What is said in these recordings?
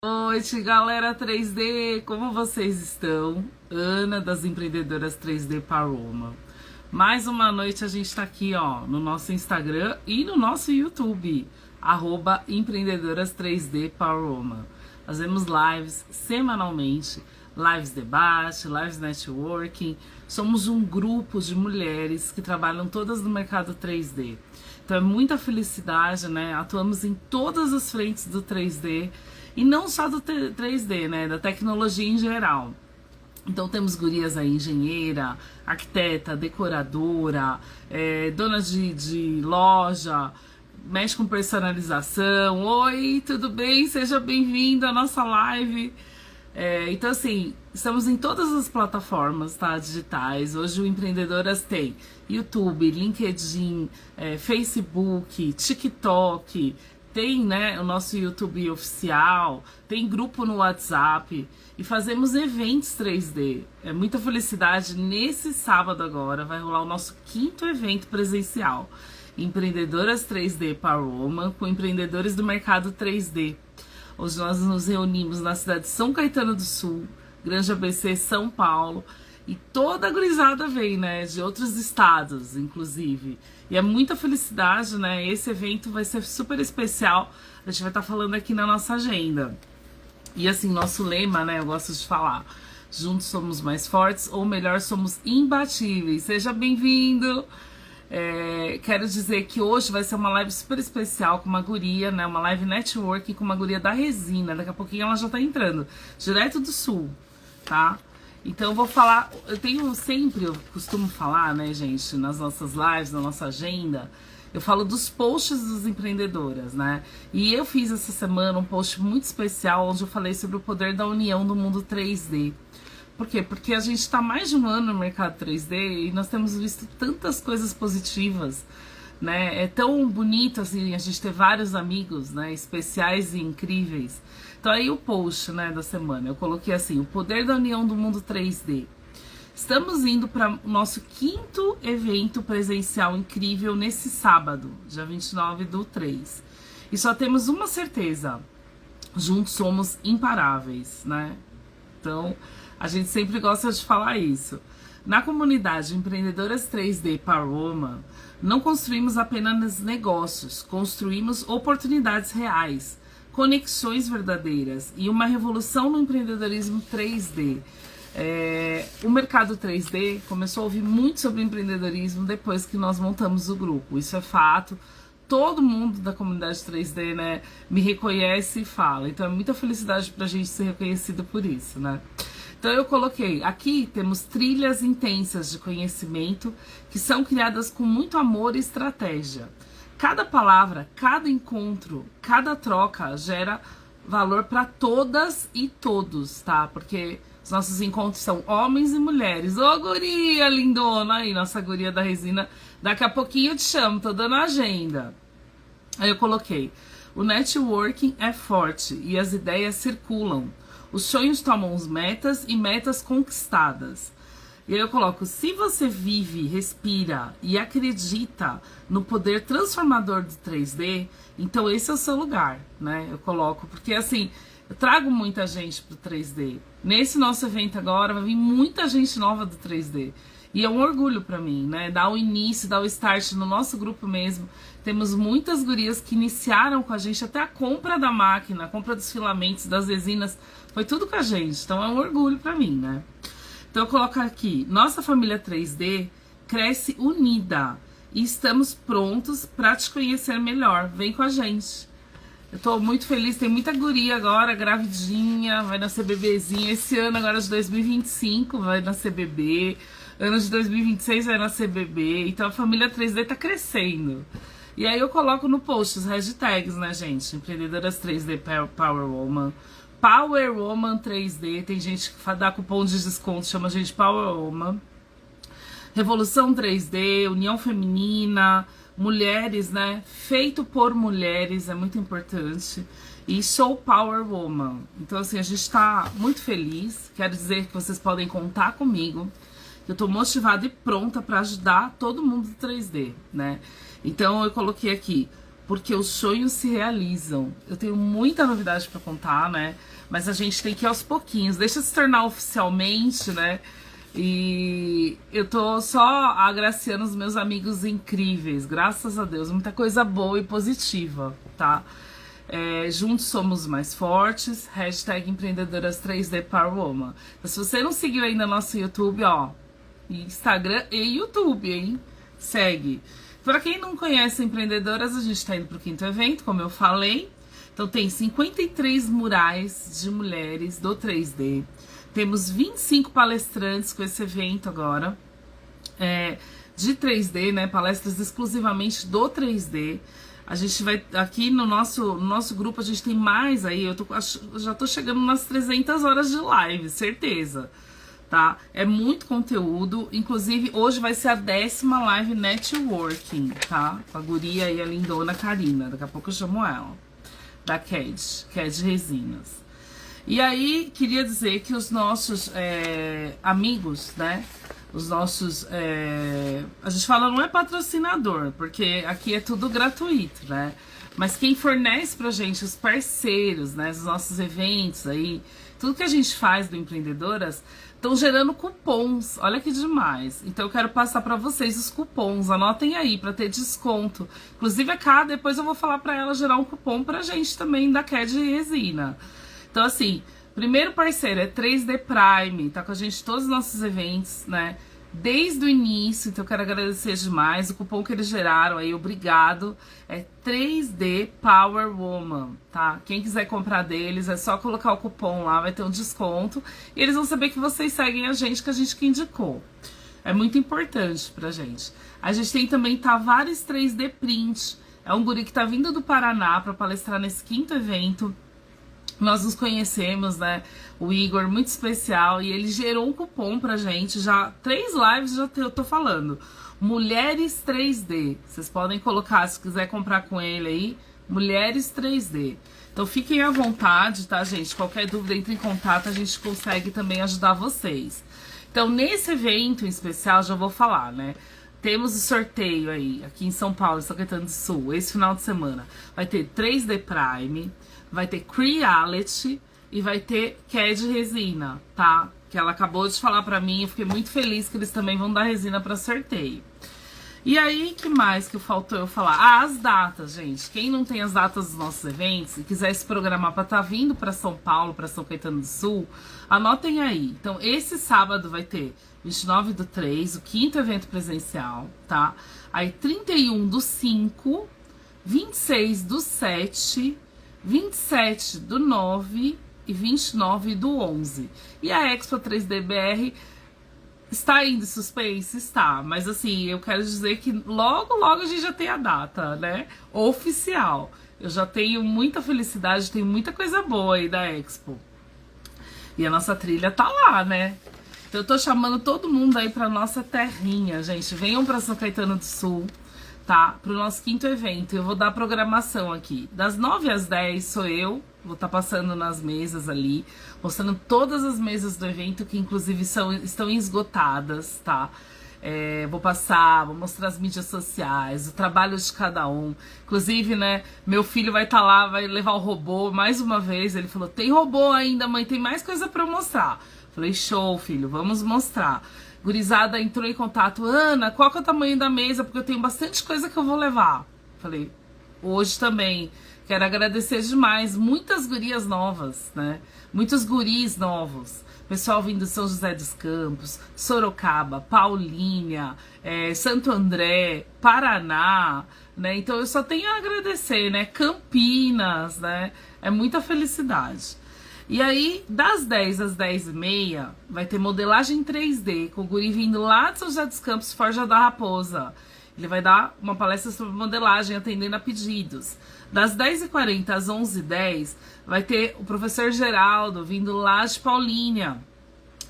Boa noite, galera 3D, como vocês estão? Ana, das Empreendedoras 3D Paroma. Mais uma noite a gente tá aqui, ó, no nosso Instagram e no nosso YouTube, @Empreendedoras 3D Paroma. Fazemos lives semanalmente, lives debate, lives networking. Somos um grupo de mulheres que trabalham todas no mercado 3D. Então é muita felicidade, né? Atuamos em todas as frentes do 3D. E não só do 3D, né? Da tecnologia em geral. Então temos gurias aí, engenheira, arquiteta, decoradora, dona de loja, mexe com personalização. Oi, tudo bem? Seja bem-vindo à nossa live. Então assim, estamos em todas as plataformas, tá, digitais. Hoje o Empreendedoras tem YouTube, LinkedIn, Facebook, TikTok. Tem, né, o nosso YouTube oficial, tem grupo no WhatsApp e fazemos eventos 3D. É muita felicidade. Nesse sábado agora vai rolar o nosso 5º evento presencial. Empreendedoras 3D Paroma, com empreendedores do mercado 3D. Hoje nós nos reunimos na cidade de São Caetano do Sul, Grande ABC, São Paulo. E toda a gurizada vem, né, de outros estados, inclusive. E é muita felicidade, né? Esse evento vai ser super especial. A gente vai estar falando aqui na nossa agenda. E assim, nosso lema, né, eu gosto de falar: juntos somos mais fortes, ou melhor, somos imbatíveis. Seja bem-vindo! Quero dizer que hoje vai ser uma live super especial com uma guria, né? Uma live networking com uma guria da Resina. Daqui a pouquinho ela já tá entrando, direto do Sul, tá? Então eu vou falar, eu costumo falar, né, gente, nas nossas lives, na nossa agenda, eu falo dos posts dos empreendedoras, né? E eu fiz essa semana um post muito especial onde eu falei sobre o poder da união do mundo 3D. Por quê? Porque a gente está mais de um ano no mercado 3D e nós temos visto tantas coisas positivas, né? É tão bonito assim a gente ter vários amigos, né, especiais e incríveis. Então aí o post, né, da semana, eu coloquei assim: o poder da união do mundo 3D. Estamos indo para o nosso 5º evento presencial incrível nesse sábado, dia 29/3. E só temos uma certeza: juntos somos imparáveis, né? Então, a gente sempre gosta de falar isso. Na comunidade Empreendedoras 3D Paroma, não construímos apenas negócios, construímos oportunidades reais, conexões verdadeiras e uma revolução no empreendedorismo 3D. O mercado 3D começou a ouvir muito sobre empreendedorismo depois que nós montamos o grupo. Isso é fato. Todo mundo da comunidade 3D, né, me reconhece e fala. Então é muita felicidade pra gente ser reconhecido por isso, né? Então eu coloquei, aqui temos trilhas intensas de conhecimento que são criadas com muito amor e estratégia. Cada palavra, cada encontro, cada troca gera valor para todas e todos, tá? Porque os nossos encontros são homens e mulheres. Ô, guria lindona aí, nossa guria da Resina. Daqui a pouquinho eu te chamo, tô dando a agenda. Aí eu coloquei: o networking é forte e as ideias circulam. Os sonhos tomam as metas e metas conquistadas. E aí eu coloco: se você vive, respira e acredita no poder transformador do 3D, então esse é o seu lugar, né? Eu coloco, porque assim, eu trago muita gente pro 3D. Nesse nosso evento agora vai vir muita gente nova do 3D. E é um orgulho pra mim, né? Dar o início, dar o start no nosso grupo mesmo. Temos muitas gurias que iniciaram com a gente, até a compra da máquina, a compra dos filamentos, das resinas, foi tudo com a gente. Então é um orgulho pra mim, né? Então eu coloco aqui: nossa família 3D cresce unida e estamos prontos para te conhecer melhor. Vem com a gente. Eu tô muito feliz, tem muita guria agora, gravidinha, vai nascer bebezinho. Esse ano agora de 2025 vai nascer bebê. Ano de 2026 vai nascer bebê. Então a família 3D tá crescendo. E aí eu coloco no post os hashtags, né, gente? Empreendedoras 3D Power Woman, Power Woman 3D. Tem gente que dá cupom de desconto, chama a gente Power Woman. Revolução 3D, União Feminina, mulheres, né? Feito por mulheres, é muito importante. E sou Power Woman. Então assim, a gente tá muito feliz. Quero dizer que vocês podem contar comigo. Eu tô motivada e pronta para ajudar todo mundo do 3D, né? Então eu coloquei aqui: porque os sonhos se realizam. Eu tenho muita novidade para contar, né? Mas a gente tem que ir aos pouquinhos. Deixa se tornar oficialmente, né? E eu tô só agraciando os meus amigos incríveis, graças a Deus. Muita coisa boa e positiva, tá? Juntos somos mais fortes. Hashtag empreendedoras 3D Powerwoman. Então, se você não seguiu ainda nosso YouTube, ó, Instagram e YouTube, hein? Segue. Para quem não conhece Empreendedoras, a gente tá indo pro 5º evento, como eu falei. Então tem 53 murais de mulheres do 3D. Temos 25 palestrantes com esse evento agora. De 3D, né? Palestras exclusivamente do 3D. A gente vai, aqui no nosso grupo, a gente tem mais aí. Eu já tô chegando nas 300 horas de live, certeza. Tá? É muito conteúdo. Inclusive, hoje vai ser a 10ª live networking, tá? Com a guria e a lindona Karina. Daqui a pouco eu chamo ela. Da CAD Resinas. E aí, queria dizer que os nossos amigos, né? Os nossos... a gente fala não é patrocinador, porque aqui é tudo gratuito, né? Mas quem fornece pra gente, os parceiros, né? Os nossos eventos aí, tudo que a gente faz do Empreendedoras, estão gerando cupons. Olha que demais. Então eu quero passar para vocês os cupons. Anotem aí para ter desconto. Inclusive a Cá, depois eu vou falar para ela gerar um cupom pra gente também da CAD Resina. Então assim, primeiro parceiro é 3D Prime, tá com a gente em todos os nossos eventos, né? Desde o início, então eu quero agradecer demais. O cupom que eles geraram aí, obrigado, é 3D Powerwoman, tá? Quem quiser comprar deles, é só colocar o cupom lá, vai ter um desconto. E eles vão saber que vocês seguem a gente, que a gente que indicou. É muito importante pra gente. A gente tem também Tavares 3D Print. É um guri que tá vindo do Paraná pra palestrar nesse 5º evento. Nós nos conhecemos, né? O Igor, muito especial, e ele gerou um cupom pra gente. Já 3 lives eu tô falando. Mulheres 3D. Vocês podem colocar, se quiser comprar com ele aí, Mulheres 3D. Então fiquem à vontade, tá, gente? Qualquer dúvida, entre em contato, a gente consegue também ajudar vocês. Então, nesse evento em especial, já vou falar, né? Temos o sorteio aí, aqui em São Paulo, em São Caetano do Sul, esse final de semana. Vai ter 3D Prime, vai ter Creality e vai ter CAD Resina, tá? Que ela acabou de falar pra mim, eu fiquei muito feliz que eles também vão dar resina pra sorteio. E aí, que mais que faltou eu falar? Ah, as datas, gente. Quem não tem as datas dos nossos eventos e quiser se programar pra estar vindo pra São Paulo, pra São Caetano do Sul, anotem aí. Então, esse sábado vai ter 29/3, o 5º evento presencial, tá? Aí, 31/5, 26/7, 27/9 e 29/11. E a Expo 3D BR está ainda em suspense? Está. Mas assim, eu quero dizer que logo, logo a gente já tem a data, né? Oficial. Eu já tenho muita felicidade, tenho muita coisa boa aí da Expo. E a nossa trilha tá lá, né? Então eu tô chamando todo mundo aí pra nossa terrinha, gente. Venham pra São Caetano do Sul, tá? Pro nosso 5º evento. Eu vou dar a programação aqui. Das 9 às 10 sou eu. Vou estar passando nas mesas ali, mostrando todas as mesas do evento, que inclusive estão esgotadas, tá? Vou passar, vou mostrar as mídias sociais, o trabalho de cada um. Inclusive, né, meu filho vai estar lá, vai levar o robô mais uma vez. Ele falou, tem robô ainda, mãe, tem mais coisa pra eu mostrar. Falei, show, filho, vamos mostrar. Gurizada entrou em contato, Ana, qual que é o tamanho da mesa? Porque eu tenho bastante coisa que eu vou levar. Falei, hoje também. Quero agradecer demais, muitas gurias novas, né? Muitos guris novos. Pessoal vindo de São José dos Campos, Sorocaba, Paulínia, Santo André, Paraná, né? Então eu só tenho a agradecer, né? Campinas, né? É muita felicidade. E aí, das 10 às 10h30, vai ter modelagem 3D, com o guri vindo lá de São José dos Campos, Forja da Raposa. Ele vai dar uma palestra sobre modelagem, atendendo a pedidos. Das 10h40 às 11h10, vai ter o professor Geraldo vindo lá de Paulínia.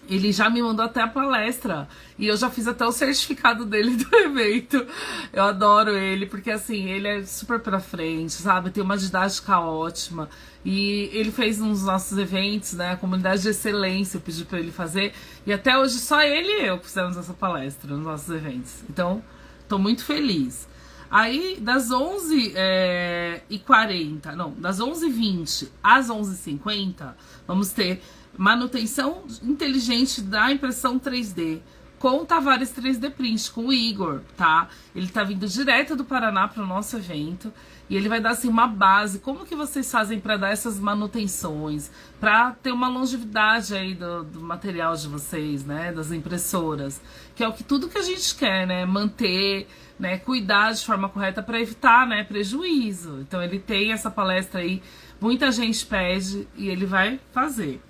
Ele já me mandou até a palestra. E eu já fiz até o certificado dele do evento. Eu adoro ele, porque assim, ele é super pra frente, sabe? Tem uma didática ótima. E ele fez uns nossos eventos, né? A comunidade de excelência, eu pedi pra ele fazer. E até hoje só ele e eu fizemos essa palestra nos nossos eventos. Então, tô muito feliz. Aí, das 11h40, não, das 11h20 às 11h50, vamos ter manutenção inteligente da impressão 3D com o Tavares 3D Print, com o Igor, tá? Ele tá vindo direto do Paraná para o nosso evento e ele vai dar assim uma base, como que vocês fazem para dar essas manutenções, para ter uma longevidade aí do material de vocês, né, das impressoras, que é o que tudo que a gente quer, né, manter, né, cuidar de forma correta para evitar, né, prejuízo. Então ele tem essa palestra aí, muita gente pede e ele vai fazer.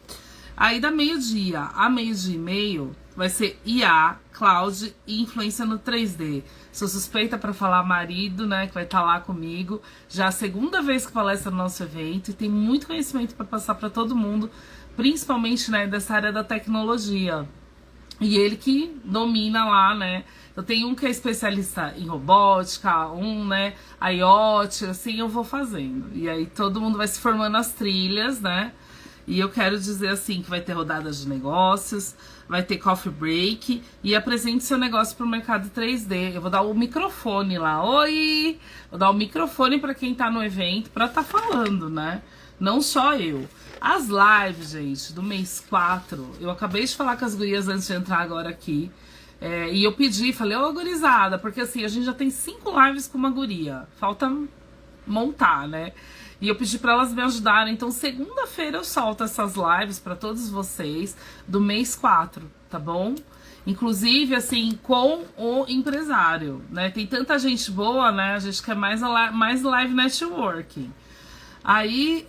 Aí da meio-dia a meio-dia e meio vai ser IA, cloud e influência no 3D. Sou suspeita para falar marido, né, que vai estar lá comigo. Já é a segunda vez que palestra no nosso evento e tem muito conhecimento para passar para todo mundo, principalmente, né, dessa área da tecnologia. E ele que domina lá, né? Eu tenho um que é especialista em robótica, um, né, IoT, assim eu vou fazendo. E aí todo mundo vai se formando as trilhas, né? E eu quero dizer assim que vai ter rodadas de negócios, vai ter coffee break e apresente seu negócio para o mercado 3D. Eu vou dar o microfone lá. Oi! Vou dar o microfone para quem tá no evento para tá falando, né? Não só eu. As lives, gente, do mês 4, eu acabei de falar com as gurias antes de entrar agora aqui. E eu pedi, falei, ô gurizada, porque assim, a gente já tem 5 lives com uma guria. Falta montar, né? E eu pedi para elas me ajudarem. Então, segunda-feira eu solto essas lives para todos vocês do mês 4, tá bom? Inclusive, assim, com o empresário, né? Tem tanta gente boa, né? A gente quer mais live networking. Aí,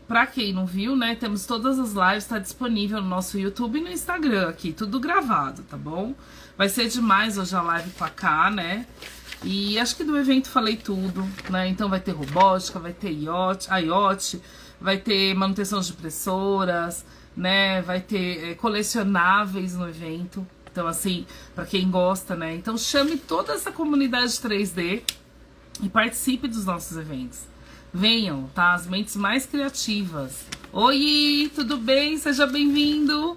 pra quem não viu, né, temos todas as lives, tá disponível no nosso YouTube e no Instagram aqui, tudo gravado, tá bom? Vai ser demais hoje a live com a K, né? E acho que do evento falei tudo, né? Então vai ter robótica, vai ter IoT, vai ter manutenção de impressoras, né? Vai ter colecionáveis no evento. Então, assim, pra quem gosta, né? Então chame toda essa comunidade 3D e participe dos nossos eventos. Venham, tá? As mentes mais criativas. Oi, tudo bem? Seja bem-vindo.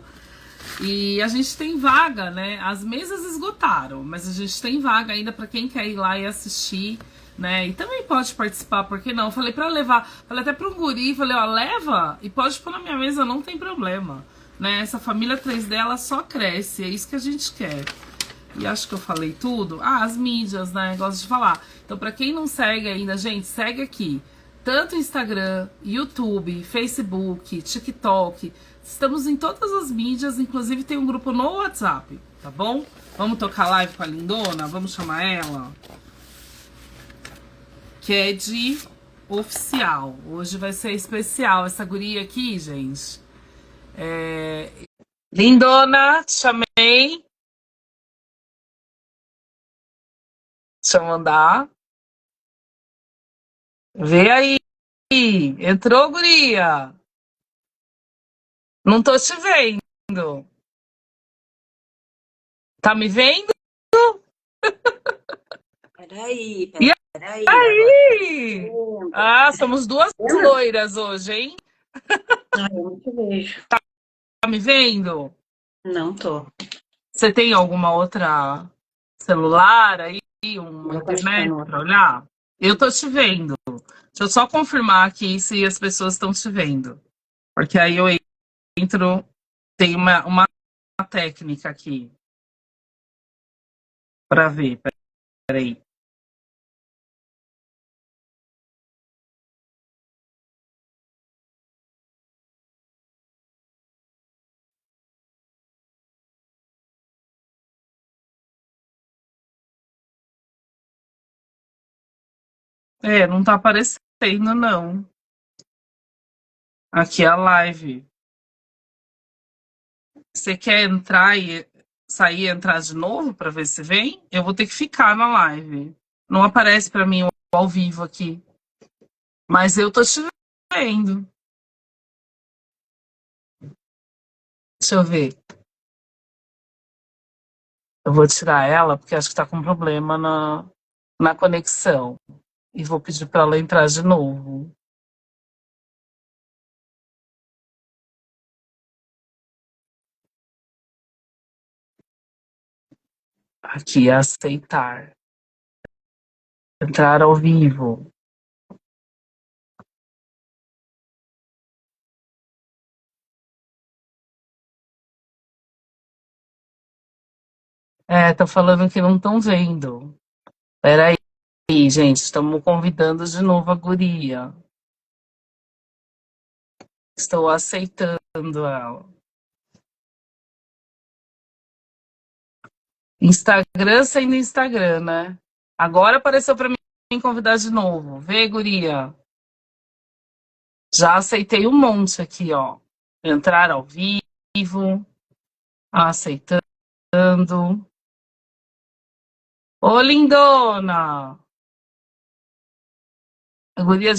E a gente tem vaga, né? As mesas esgotaram, mas a gente tem vaga ainda para quem quer ir lá e assistir, né? E também pode participar, por que não? Falei para levar, falei até para um guri, falei, ó, leva e pode pôr na minha mesa, não tem problema, né? Essa família 3D ela só cresce, é isso que a gente quer. E acho que eu falei tudo. Ah, as mídias, né? Gosto de falar. Então, para quem não segue ainda, gente, segue aqui. Tanto Instagram, YouTube, Facebook, TikTok. Estamos em todas as mídias, inclusive tem um grupo no WhatsApp, tá bom? Vamos tocar live com a lindona? Vamos chamar ela? Que é de oficial. Hoje vai ser especial. Essa guria aqui, gente. Lindona, te chamei. Deixa eu mandar. Vê aí. Entrou, guria? Não tô te vendo. Tá me vendo? Peraí, E peraí, agora. aí? Ah, somos duas loiras hoje, hein? Ah, eu não te vejo. Tá me vendo? Não tô. Você tem alguma outra celular aí, uma Vou continuar internet no pra outro. olhar? Eu tô te vendo. Deixa eu só confirmar aqui se as pessoas estão te vendo. Porque aí eu entro, tem uma técnica aqui pra ver. Peraí. Não tá aparecendo, não. Aqui é a live. Você quer entrar e sair e entrar de novo para ver se vem? Eu vou ter que ficar na live. Não aparece para mim o ao vivo aqui. Mas eu tô te vendo. Deixa eu ver. Eu vou tirar ela porque acho que tá com problema na conexão. E vou pedir para ela entrar de novo. Aqui, aceitar. Entrar ao vivo. Tô falando que não estão vendo. Peraí, gente, estamos convidando de novo a guria. Estou aceitando ela. Instagram sendo Instagram, né? Agora apareceu para mim convidar de novo. Vê, guria. Já aceitei um monte aqui, ó. Entrar ao vivo. Aceitando. Ô, lindona! A guria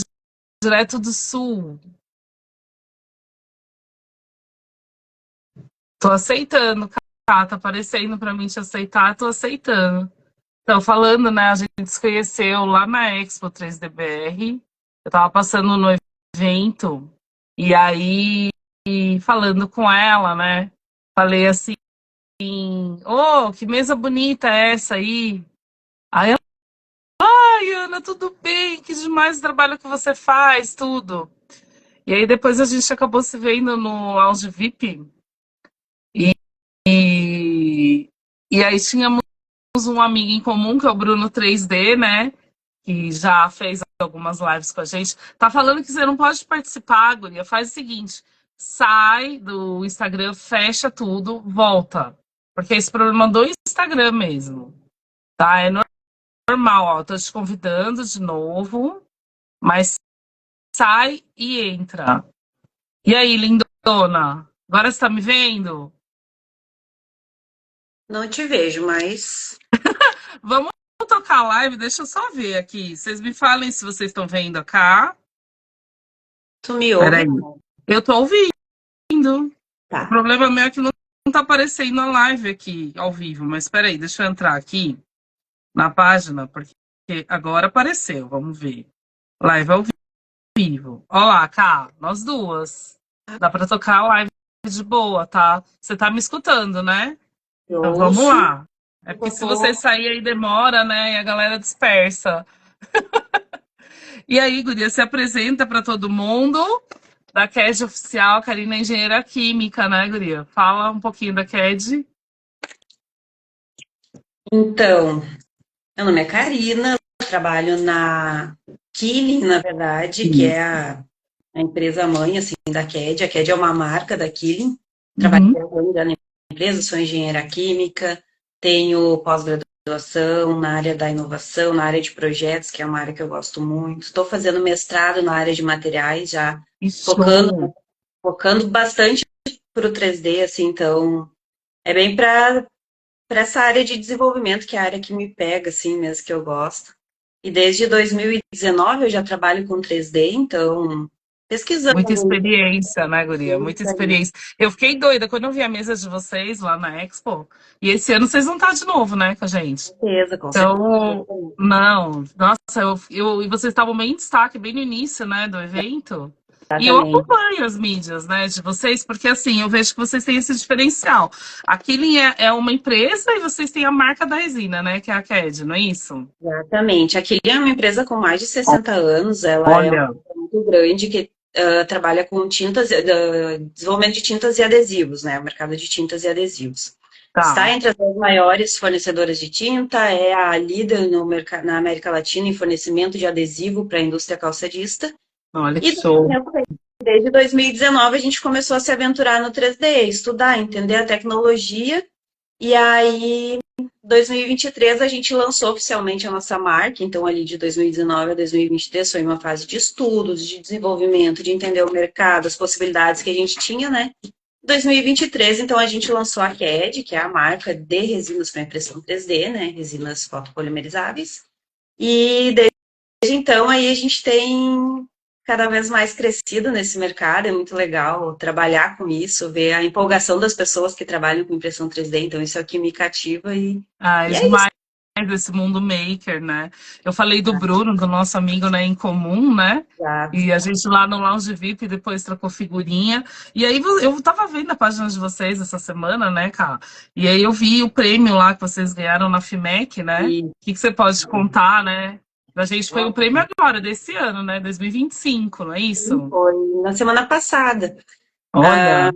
direto do sul. Tô aceitando, tá? Tá aparecendo pra mim te aceitar, tô aceitando. Então, falando, né? A gente se conheceu lá na Expo 3DBR. Eu tava passando no evento, e aí, falando com ela, né? Falei assim, ô, que mesa bonita é essa aí? Aí ela, ai, Ana, tudo bem? Que demais o trabalho que você faz, tudo. E aí depois a gente acabou se vendo no Lounge VIP. E, e, e aí tínhamos um amigo em comum, que é o Bruno 3D, né? Que já fez algumas lives com a gente. Tá falando que você não pode participar, guria. Faz o seguinte: sai do Instagram, fecha tudo, volta. Porque é esse problema do Instagram mesmo. Tá? É normal, ó. Tô te convidando de novo, mas sai e entra. E aí, lindona? Agora você tá me vendo? Não te vejo, mas Vamos tocar a live, deixa eu só ver aqui. Vocês me falem se vocês estão vendo cá. tu me ouve? Peraí. Eu tô ouvindo. O Tá. problema meu é que não tá aparecendo a live aqui ao vivo. Mas peraí, deixa eu entrar aqui na página, porque agora apareceu. Vamos ver. Live ao vivo. Olá, cá, nós duas. Dá pra tocar a live de boa, tá? Você tá me escutando, né? Eu Então vamos ouço. lá. É porque Eu se você tô... sair aí demora, né? E a galera dispersa. E aí, guria, se apresenta para todo mundo. Da CAD Oficial, Karina é engenheira química, né, guria? Fala um pouquinho da CAD. Então, meu nome é Karina, trabalho na Killing, na verdade, que é a empresa mãe, assim, da CAD. A CAD é uma marca da Killing. Trabalho Uhum. na empresa, sou engenheira química, tenho pós-graduação na área da inovação, na área de projetos, que é uma área que eu gosto muito. Estou fazendo mestrado na área de materiais, já E focando, show. focando bastante para o 3D, assim, então é bem para essa área de desenvolvimento, que é a área que me pega, assim, mesmo que eu gosto. E desde 2019 eu já trabalho com 3D, então pesquisando Muita experiência, né, guria? Muita isso aí, experiência. Eu fiquei doida quando eu vi a mesa de vocês lá na Expo. E esse ano vocês vão estar de novo, né, com a gente. com Então, certeza. não, nossa, e vocês estavam bem em destaque, bem no início, né, do evento. E eu Exatamente. acompanho as mídias, né, de vocês, porque assim, eu vejo que vocês têm esse diferencial. A Killing é uma empresa e vocês têm a marca da resina, né, que é a CAD, não é isso? Exatamente. A Killian é uma empresa com mais de 60 anos, ela é uma Olha, empresa muito grande que trabalha com tintas, desenvolvimento de tintas e adesivos, né? O mercado de tintas e adesivos. Está tá. entre as 10 maiores fornecedoras de tinta, é a líder no na América Latina em fornecimento de adesivo para a indústria calçadista. Olha que E show. desde 2019 a gente começou a se aventurar no 3D, estudar, entender a tecnologia. E aí 2023 a gente lançou oficialmente a nossa marca, então ali de 2019 a 2023 foi uma fase de estudos, de desenvolvimento, de entender o mercado, as possibilidades que a gente tinha, né? 2023, então a gente lançou a CAD, que é a marca de resinas para impressão 3D, né? Resinas fotopolimerizáveis. E desde então aí a gente tem cada vez mais crescido nesse mercado, é muito legal trabalhar com isso, ver a empolgação das pessoas que trabalham com impressão 3D, então isso é o que me cativa Ah, é e é isso. demais desse mundo maker, né? Eu falei do Bruno, do nosso amigo, né, em comum, né? Exato. E a gente lá no Lounge VIP depois trocou figurinha. E aí eu tava vendo a página de vocês essa semana, né, cara? E aí eu vi o prêmio lá que vocês ganharam na FIMEC, né? O E que você pode contar, né? Pra gente foi o prêmio agora, desse ano, né? 2025, não é isso? Foi na semana passada. Olha,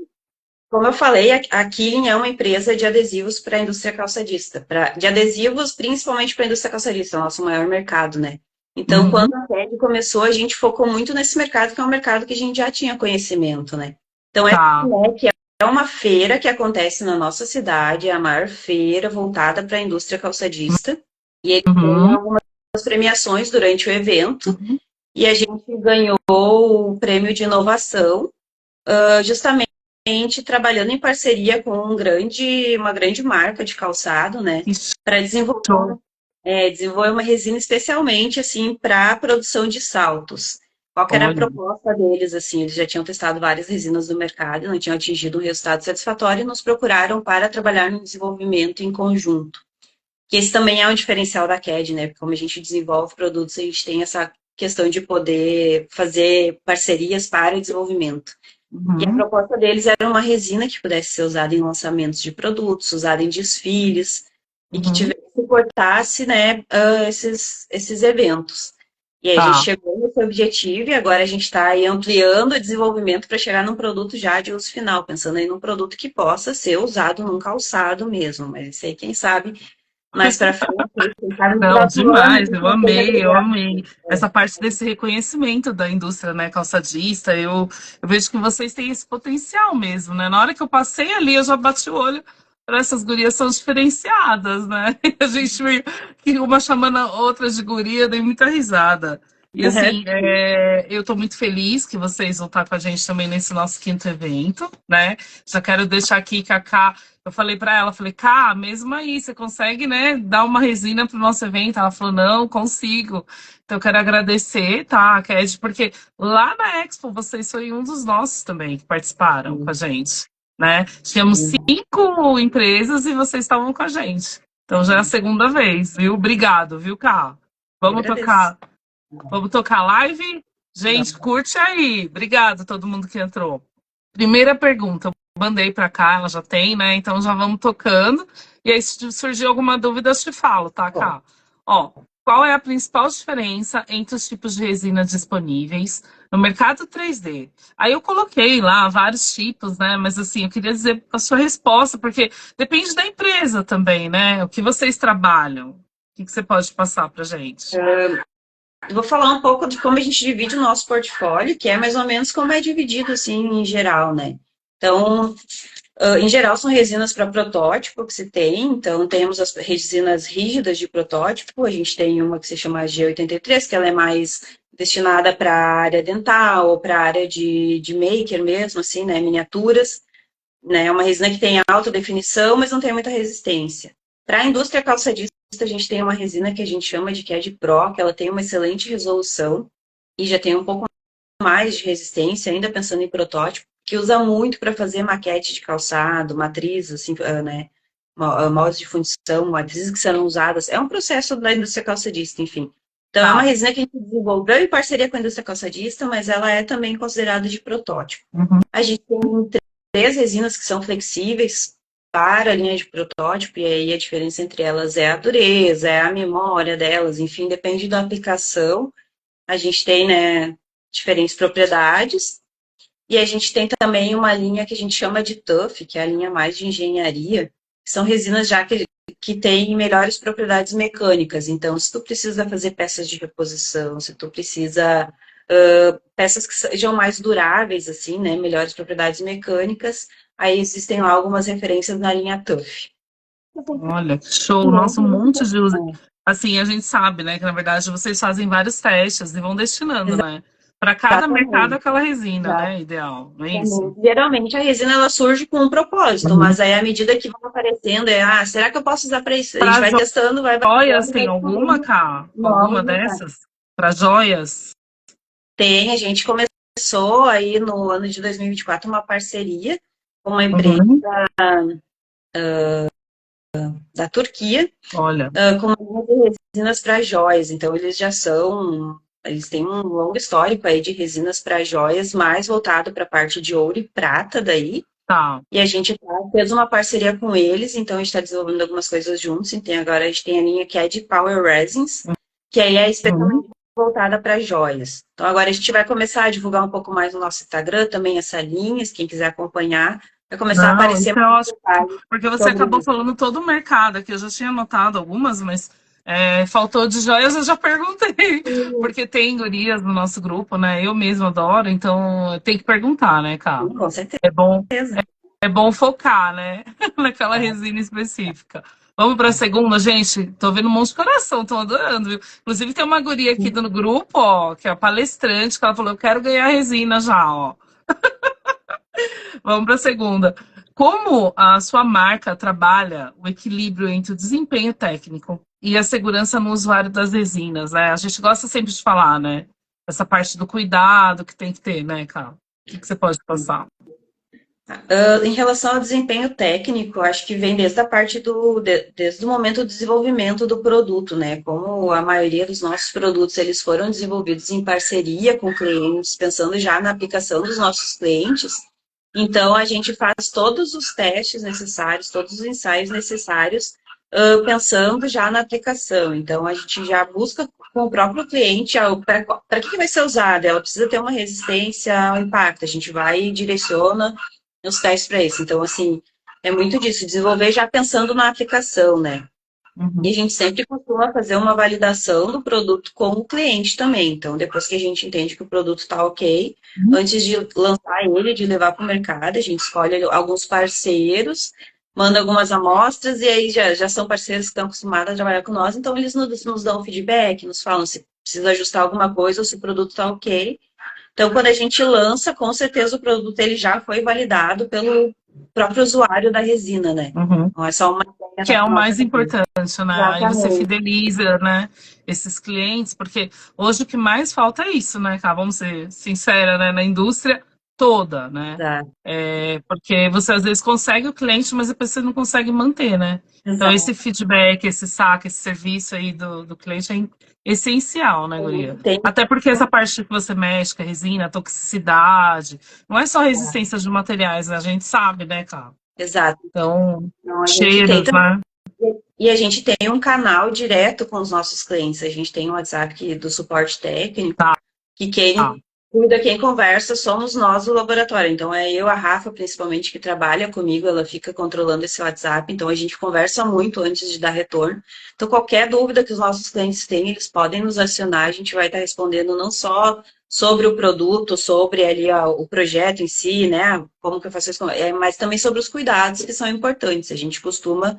Como eu falei, a Killing é uma empresa de adesivos para a indústria calçadista, de adesivos principalmente para a indústria calçadista, é o nosso maior mercado, né? Então, uhum, quando a TED começou, a gente focou muito nesse mercado, que é um mercado que a gente já tinha conhecimento, né? Então, essa tá. MEC é uma feira que acontece na nossa cidade, é a maior feira voltada para a indústria calçadista, e ele tem Uhum, algumas premiações durante o evento, uhum. e a gente ganhou o prêmio de inovação, justamente trabalhando em parceria com uma grande marca de calçado, né, Que para show. desenvolver uma resina especialmente assim para a produção de saltos. Qual que era a Olha, proposta deles? Assim, eles já tinham testado várias resinas no mercado, não tinham atingido um resultado satisfatório e nos procuraram para trabalhar no desenvolvimento em conjunto. Que esse também é um diferencial da CAD, né? Porque como a gente desenvolve produtos, a gente tem essa questão de poder fazer parcerias para o desenvolvimento. E a uhum, proposta deles era uma resina que pudesse ser usada em lançamentos de produtos, usada em desfiles, e que uhum. tivesse, suportasse, né, esses eventos. E aí a gente Tá. chegou nesse objetivo e agora a gente está aí ampliando o desenvolvimento para chegar num produto já de uso final, pensando aí num produto que possa ser usado num calçado mesmo. Mas isso aí, quem sabe, mais para frente, quem sabe no Não, próximo ano, a demais, gente eu já pode amei, eu agregar. amei. Essa parte desse reconhecimento da indústria, né, calçadista, eu vejo que vocês têm esse potencial mesmo, né? Na hora que eu passei ali, eu já bati o olho para essas gurias são diferenciadas, né? A gente meio que uma chamando a outra de guria, dei muita risada. E assim, eu estou muito feliz que vocês vão estar com a gente também nesse nosso quinto evento, né? Já quero deixar aqui, Cacá, eu falei para ela, falei, Cá, mesmo aí, você consegue, né, dar uma resina pro nosso evento? Ela falou, não, consigo. Então eu quero agradecer, tá, Ked, porque lá na Expo vocês foram um dos nossos também que participaram com a gente, né? Tínhamos 5 empresas e vocês estavam com a gente. Então já é a segunda vez, viu? Obrigado, viu, Cá? Eu Vamos agradeço. tocar, vamos tocar live? Gente, curte aí. Obrigado a todo mundo que entrou. Primeira pergunta, eu mandei para cá, ela já tem, né? Então já vamos tocando. E aí, se surgir alguma dúvida, eu te falo, tá, Cá? Ó, qual é a principal diferença entre os tipos de resina disponíveis no mercado 3D? Aí eu coloquei lá vários tipos, né? Mas assim, eu queria dizer a sua resposta, porque depende da empresa também, né? O que vocês trabalham? O que você pode passar para gente? Eu vou falar um pouco de como a gente divide o nosso portfólio, que é mais ou menos como é dividido, assim, em geral, né? Então, em geral, são resinas para protótipo que se tem. Então, temos as resinas rígidas de protótipo. A gente tem uma que se chama G83, que ela é mais destinada para a área dental ou para a área de maker mesmo, assim, né? Miniaturas. Né? É uma resina que tem alta definição, mas não tem muita resistência. Para a indústria calçadista, a gente tem uma resina que a gente chama de CAD Pro, que ela tem uma excelente resolução e já tem um pouco mais de resistência, ainda pensando em protótipo, que usa muito para fazer maquete de calçado, matrizes, assim, né? Moldes de fundição, matrizes que serão usadas. É um processo da indústria calçadista, enfim. Então, é uma Tá. resina que a gente desenvolveu em parceria com a indústria calçadista, mas ela é também considerada de protótipo. Uhum. A gente tem 3 resinas que são flexíveis para a linha de protótipo, e aí a diferença entre elas é a dureza, é a memória delas, enfim, depende da aplicação. A gente tem, né, diferentes propriedades, e a gente tem também uma linha que a gente chama de TUF, que é a linha mais de engenharia, que são resinas já que têm melhores propriedades mecânicas. Então, se tu precisa fazer peças de reposição, se tu precisa peças que sejam mais duráveis, assim, né, melhores propriedades mecânicas, aí existem lá algumas referências na linha TUF. Olha, que show, nossa, um monte de uso. Assim, a gente sabe, né, que na verdade vocês fazem vários testes e vão destinando, né, para cada mercado Exatamente. aquela resina, né, ideal, não é isso? Geralmente a resina ela surge com um propósito, Uhum. mas aí à medida que vão aparecendo, será que eu posso usar para isso? A gente Para vai testando, vai joias, validando, vai tem alguma, descobrindo cá? novos Alguma detalhes. dessas? Para joias? Tem, a gente começou aí no ano de 2024 uma parceria com uma empresa Uhum. da Turquia, Olha, com uma linha de resinas para joias. Então eles têm um longo histórico aí de resinas para joias, mais voltado para a parte de ouro e prata daí. tá. E a gente fez uma parceria com eles, então a gente está desenvolvendo algumas coisas juntos. Então agora a gente tem a linha que é de Power Resins, que aí é Uhum. especialmente voltada para joias. Então agora a gente vai começar a divulgar um pouco mais no nosso Instagram também essa linha, se quem quiser acompanhar, vai começar a Não, isso aparecer é mais ótimo, detalhes porque você sobre acabou isso. falando todo o mercado aqui. Eu já tinha anotado algumas, mas faltou de joias, eu já perguntei. Porque tem gurias no nosso grupo, né? Eu mesma adoro, então tem que perguntar, né, cara? Sim, com É bom, certeza. é bom focar, né? Naquela resina específica. Vamos para a segunda, gente. Tô vendo um monte de coração, tô adorando, viu? Inclusive, tem uma guria aqui do grupo, ó, que é a palestrante, que ela falou: eu quero ganhar resina já, ó. Vamos para a segunda. Como a sua marca trabalha o equilíbrio entre o desempenho técnico e a segurança no usuário das resinas, né? A gente gosta sempre de falar, né? Essa parte do cuidado que tem que ter, né, Carl? O que você pode passar? Em relação ao desempenho técnico, acho que vem desde a parte desde o momento do desenvolvimento do produto, né? Como a maioria dos nossos produtos eles foram desenvolvidos em parceria com clientes, pensando já na aplicação dos nossos clientes. Então a gente faz todos os testes necessários, todos os ensaios necessários, pensando já na aplicação. Então a gente já busca com o próprio cliente para que vai ser usada. Ela precisa ter uma resistência ao impacto. A gente vai e direciona os testes para isso. Então, assim, é muito disso, desenvolver já pensando na aplicação, né? E Uhum. a gente sempre costuma fazer uma validação do produto com o cliente também. Então, depois que a gente entende que o produto está ok, antes de lançar ele, de levar para o mercado, a gente escolhe alguns parceiros, manda algumas amostras, e aí já são parceiros que estão acostumados a trabalhar com nós, então eles nos dão feedback, nos falam se precisa ajustar alguma coisa ou se o produto está ok. Então, quando a gente lança, com certeza o produto ele já foi validado pelo próprio usuário da resina, né? Uhum. Não é só uma ideia Que é na o nossa mais cabeça. importante, né? Aí você Exatamente. fideliza, né, esses clientes, porque hoje o que mais falta é isso, né, cara? Vamos ser sincera, né? Na indústria toda, né? Exato. Porque você às vezes consegue o cliente, mas depois você não consegue manter, né? Então esse Exato. feedback, esse saque, esse serviço aí do cliente é essencial, né, Guria? Tem, Até porque essa parte que você mexe, que é resina, toxicidade, não é só resistência de materiais, né? A gente sabe, né, cara? exato. Então, Então, a gente tem cheiros, também, né? e a gente tem um canal direto com os nossos clientes. A gente tem um WhatsApp do suporte técnico, Tá. que quem cuida, quem conversa, somos nós do laboratório. Então, é eu, a Rafa, principalmente, que trabalha comigo, ela fica controlando esse WhatsApp. Então, a gente conversa muito antes de dar retorno. Então, qualquer dúvida que os nossos clientes têm, eles podem nos acionar. A gente vai estar respondendo não só sobre o produto, sobre ali o projeto em si, né? Como que eu faço isso, mas também sobre os cuidados que são importantes. A gente costuma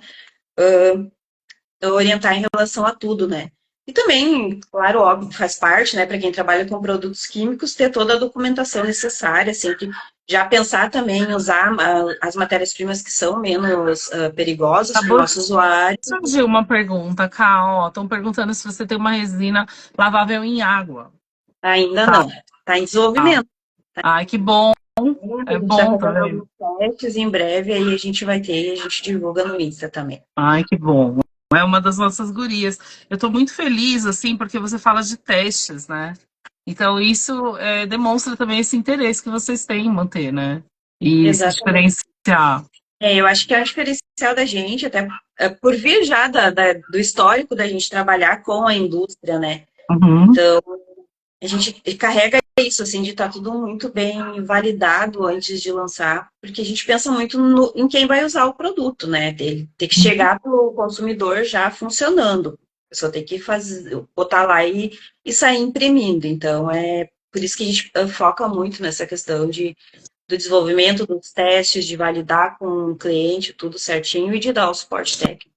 orientar em relação a tudo, né? E também, claro, óbvio, faz parte, né, para quem trabalha com produtos químicos, ter toda a documentação necessária, sempre já pensar também em usar as matérias-primas que são menos perigosas para o Acabou de nosso usuário. surgir uma pergunta, Ká, ó. Estão perguntando se você tem uma resina lavável em água. Ainda Tá. não, está em desenvolvimento. Ai, que bom. A É gente está bom, tá fazendo vendo? alguns testes e em breve aí a gente vai ter e a gente divulga no Insta também. Ai, que bom. É uma das nossas gurias. Eu tô muito feliz, assim, porque você fala de testes, né? Então, isso demonstra também esse interesse que vocês têm em manter, né? E se Exatamente. diferenciar. Eu acho que é um diferencial da gente, até por vir já do histórico da gente trabalhar com a indústria, né? Uhum. Então, a gente carrega isso, assim, de estar tudo muito bem validado antes de lançar, porque a gente pensa muito em quem vai usar o produto, né? Tem que chegar para o consumidor já funcionando. A pessoa tem que fazer, botar lá e sair imprimindo. Então, é por isso que a gente foca muito nessa questão do desenvolvimento dos testes, de validar com o cliente tudo certinho e de dar o suporte técnico.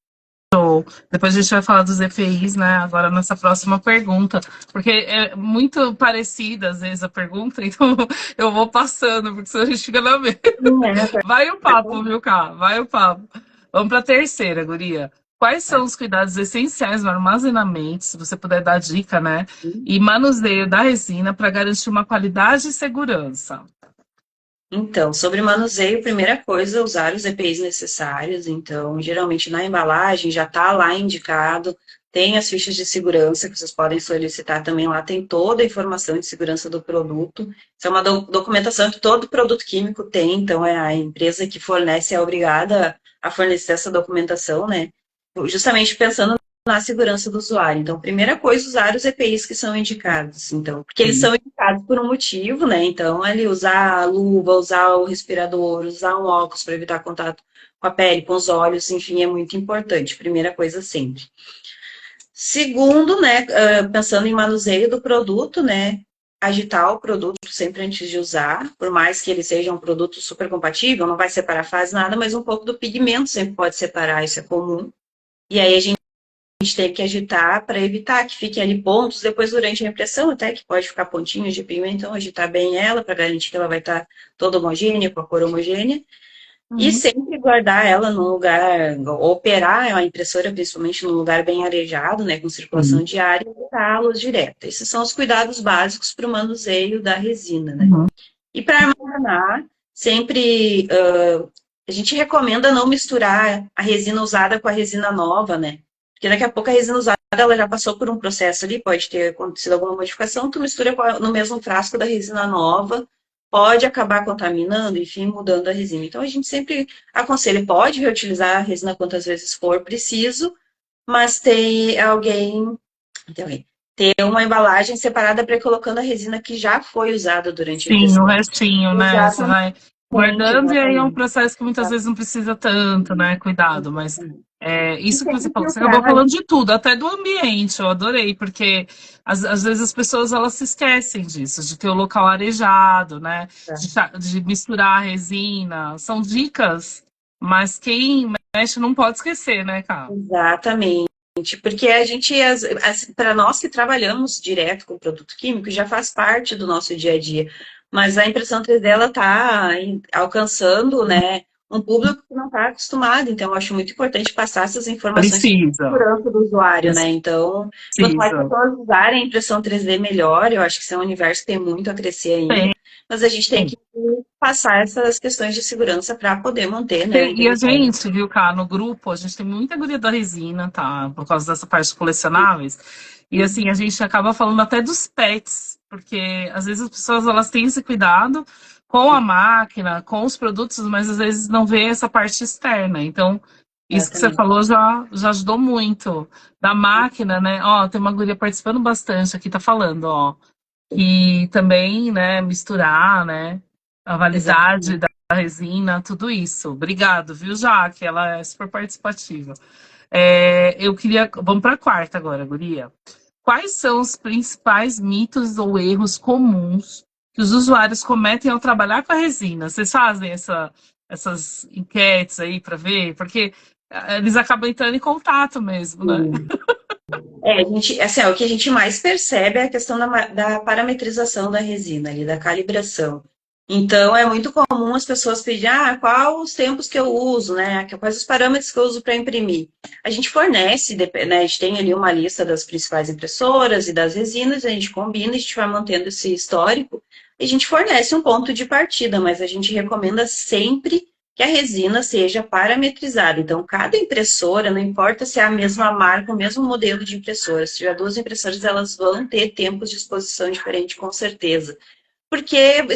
Depois a gente vai falar dos EPIs, né? Agora nessa próxima pergunta, porque é muito parecida às vezes a pergunta, então eu vou passando, porque senão a gente fica na mesma. Vai o papo, viu, Cá? Vai o papo. Vamos para a terceira, Guria. Quais são os cuidados essenciais no armazenamento, se você puder dar dica, né? E manuseio da resina para garantir uma qualidade e segurança. Então, sobre manuseio, primeira coisa, usar os EPIs necessários. Então, geralmente na embalagem já está lá indicado, tem as fichas de segurança que vocês podem solicitar também. Lá tem toda a informação de segurança do produto. Isso é uma documentação que todo produto químico tem, então é a empresa que fornece é obrigada a fornecer essa documentação, né? Justamente pensando a segurança do usuário. Então, primeira coisa, usar os EPIs que são indicados. Então, porque eles Sim. são indicados por um motivo, né? Então, ali usar a luva, usar o respirador, usar um óculos para evitar contato com a pele, com os olhos, enfim, é muito importante. Primeira coisa sempre. Segundo, né, pensando em manuseio do produto, né, agitar o produto sempre antes de usar, por mais que ele seja um produto super compatível, não vai separar fase nada, mas um pouco do pigmento sempre pode separar, isso é comum. E aí a gente tem que agitar para evitar que fiquem ali pontos, depois durante a impressão até que pode ficar pontinhos de pigmento, então agitar bem ela para garantir que ela vai estar toda homogênea, com a cor homogênea. E Uhum. sempre guardar ela num lugar, operar a impressora principalmente num lugar bem arejado, né, com circulação Sim. de ar e evitar a luz direta. Esses são os cuidados básicos para o manuseio da resina, né. Uhum. E para armazenar, sempre a gente recomenda não misturar a resina usada com a resina nova, né, porque daqui a pouco a resina usada ela já passou por um processo ali, pode ter acontecido alguma modificação, tu mistura no mesmo frasco da resina nova, pode acabar contaminando, enfim, mudando a resina. Então, a gente sempre aconselha, pode reutilizar a resina quantas vezes for preciso, mas ter uma embalagem separada para ir colocando a resina que já foi usada durante a Sim, o impressão. restinho, né? Você Exatamente, vai guardando e aí é um exatamente. processo que muitas vezes não precisa tanto, né? Cuidado, mas Exatamente. E isso que você sempre falou, você acabou filtrar. falando de tudo, até do ambiente, eu adorei, porque às vezes as pessoas elas se esquecem disso, de ter o local arejado, né? De misturar a resina. São dicas, mas quem mexe não pode esquecer, né, cara? Exatamente. Porque a gente, para nós que trabalhamos direto com produto químico, já faz parte do nosso dia a dia. Mas a impressão 3D ela está alcançando, né, um público que não está acostumado. Então, eu acho muito importante passar essas informações sobre a Precisa, segurança do usuário, né? Então, quanto mais precisa. pessoas usarem a impressão 3D, melhor. Eu acho que isso é um universo que tem muito a crescer ainda. Tem. Mas a gente tem que passar essas questões de segurança para poder manter, né, a E a integridade. gente, viu, cara, no grupo, a gente tem muita guria da resina, tá? Por causa dessa parte de colecionáveis. E assim, a gente acaba falando até dos pets, porque às vezes as pessoas elas têm esse cuidado com a máquina, com os produtos, mas às vezes não vê essa parte externa. Então, isso que você Exatamente. falou já ajudou muito. Da máquina, né? Ó, tem uma guria participando bastante aqui, tá falando, ó, que também, né, misturar, né, a validade Exatamente. da resina, tudo isso. Obrigado, viu, Jaque? Ela é super participativa. Eu queria. Vamos para a quarta agora, Guria. Quais são os principais mitos ou erros comuns que os usuários cometem ao trabalhar com a resina? Vocês fazem essas enquetes aí para ver? Porque eles acabam entrando em contato mesmo, né? Sim. A gente, assim, o que a gente mais percebe é a questão da parametrização da resina ali, da calibração. Então, é muito comum as pessoas pedirem, qual os tempos que eu uso, né? Quais os parâmetros que eu uso para imprimir. A gente fornece, né? A gente tem ali uma lista das principais impressoras e das resinas, a gente combina, a gente vai mantendo esse histórico, e a gente fornece um ponto de partida, mas a gente recomenda sempre que a resina seja parametrizada. Então, cada impressora, não importa se é a mesma marca, o mesmo modelo de impressora, se tiver duas impressoras, elas vão ter tempos de exposição diferentes, com certeza. Porque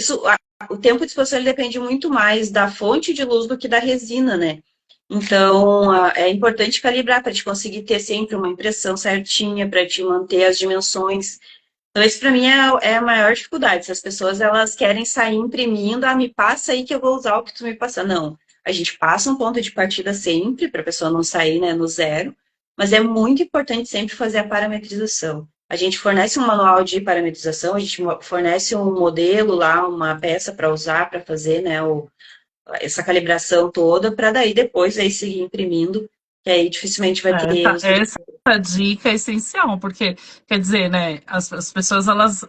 o tempo de exposição ele depende muito mais da fonte de luz do que da resina, né? Então, é importante calibrar para te conseguir ter sempre uma impressão certinha, para te manter as dimensões. Então, isso para mim é a maior dificuldade. Se as pessoas elas querem sair imprimindo, me passa aí que eu vou usar o que tu me passa. Não, a gente passa um ponto de partida sempre, para a pessoa não sair, né, no zero, mas é muito importante sempre fazer a parametrização. A gente fornece um manual de parametrização, a gente fornece um modelo lá, uma peça para usar, para fazer, né, essa calibração toda, para daí depois aí seguir imprimindo, que aí dificilmente vai ter erros. Essa dica é essencial, porque, quer dizer, né, as pessoas, elas,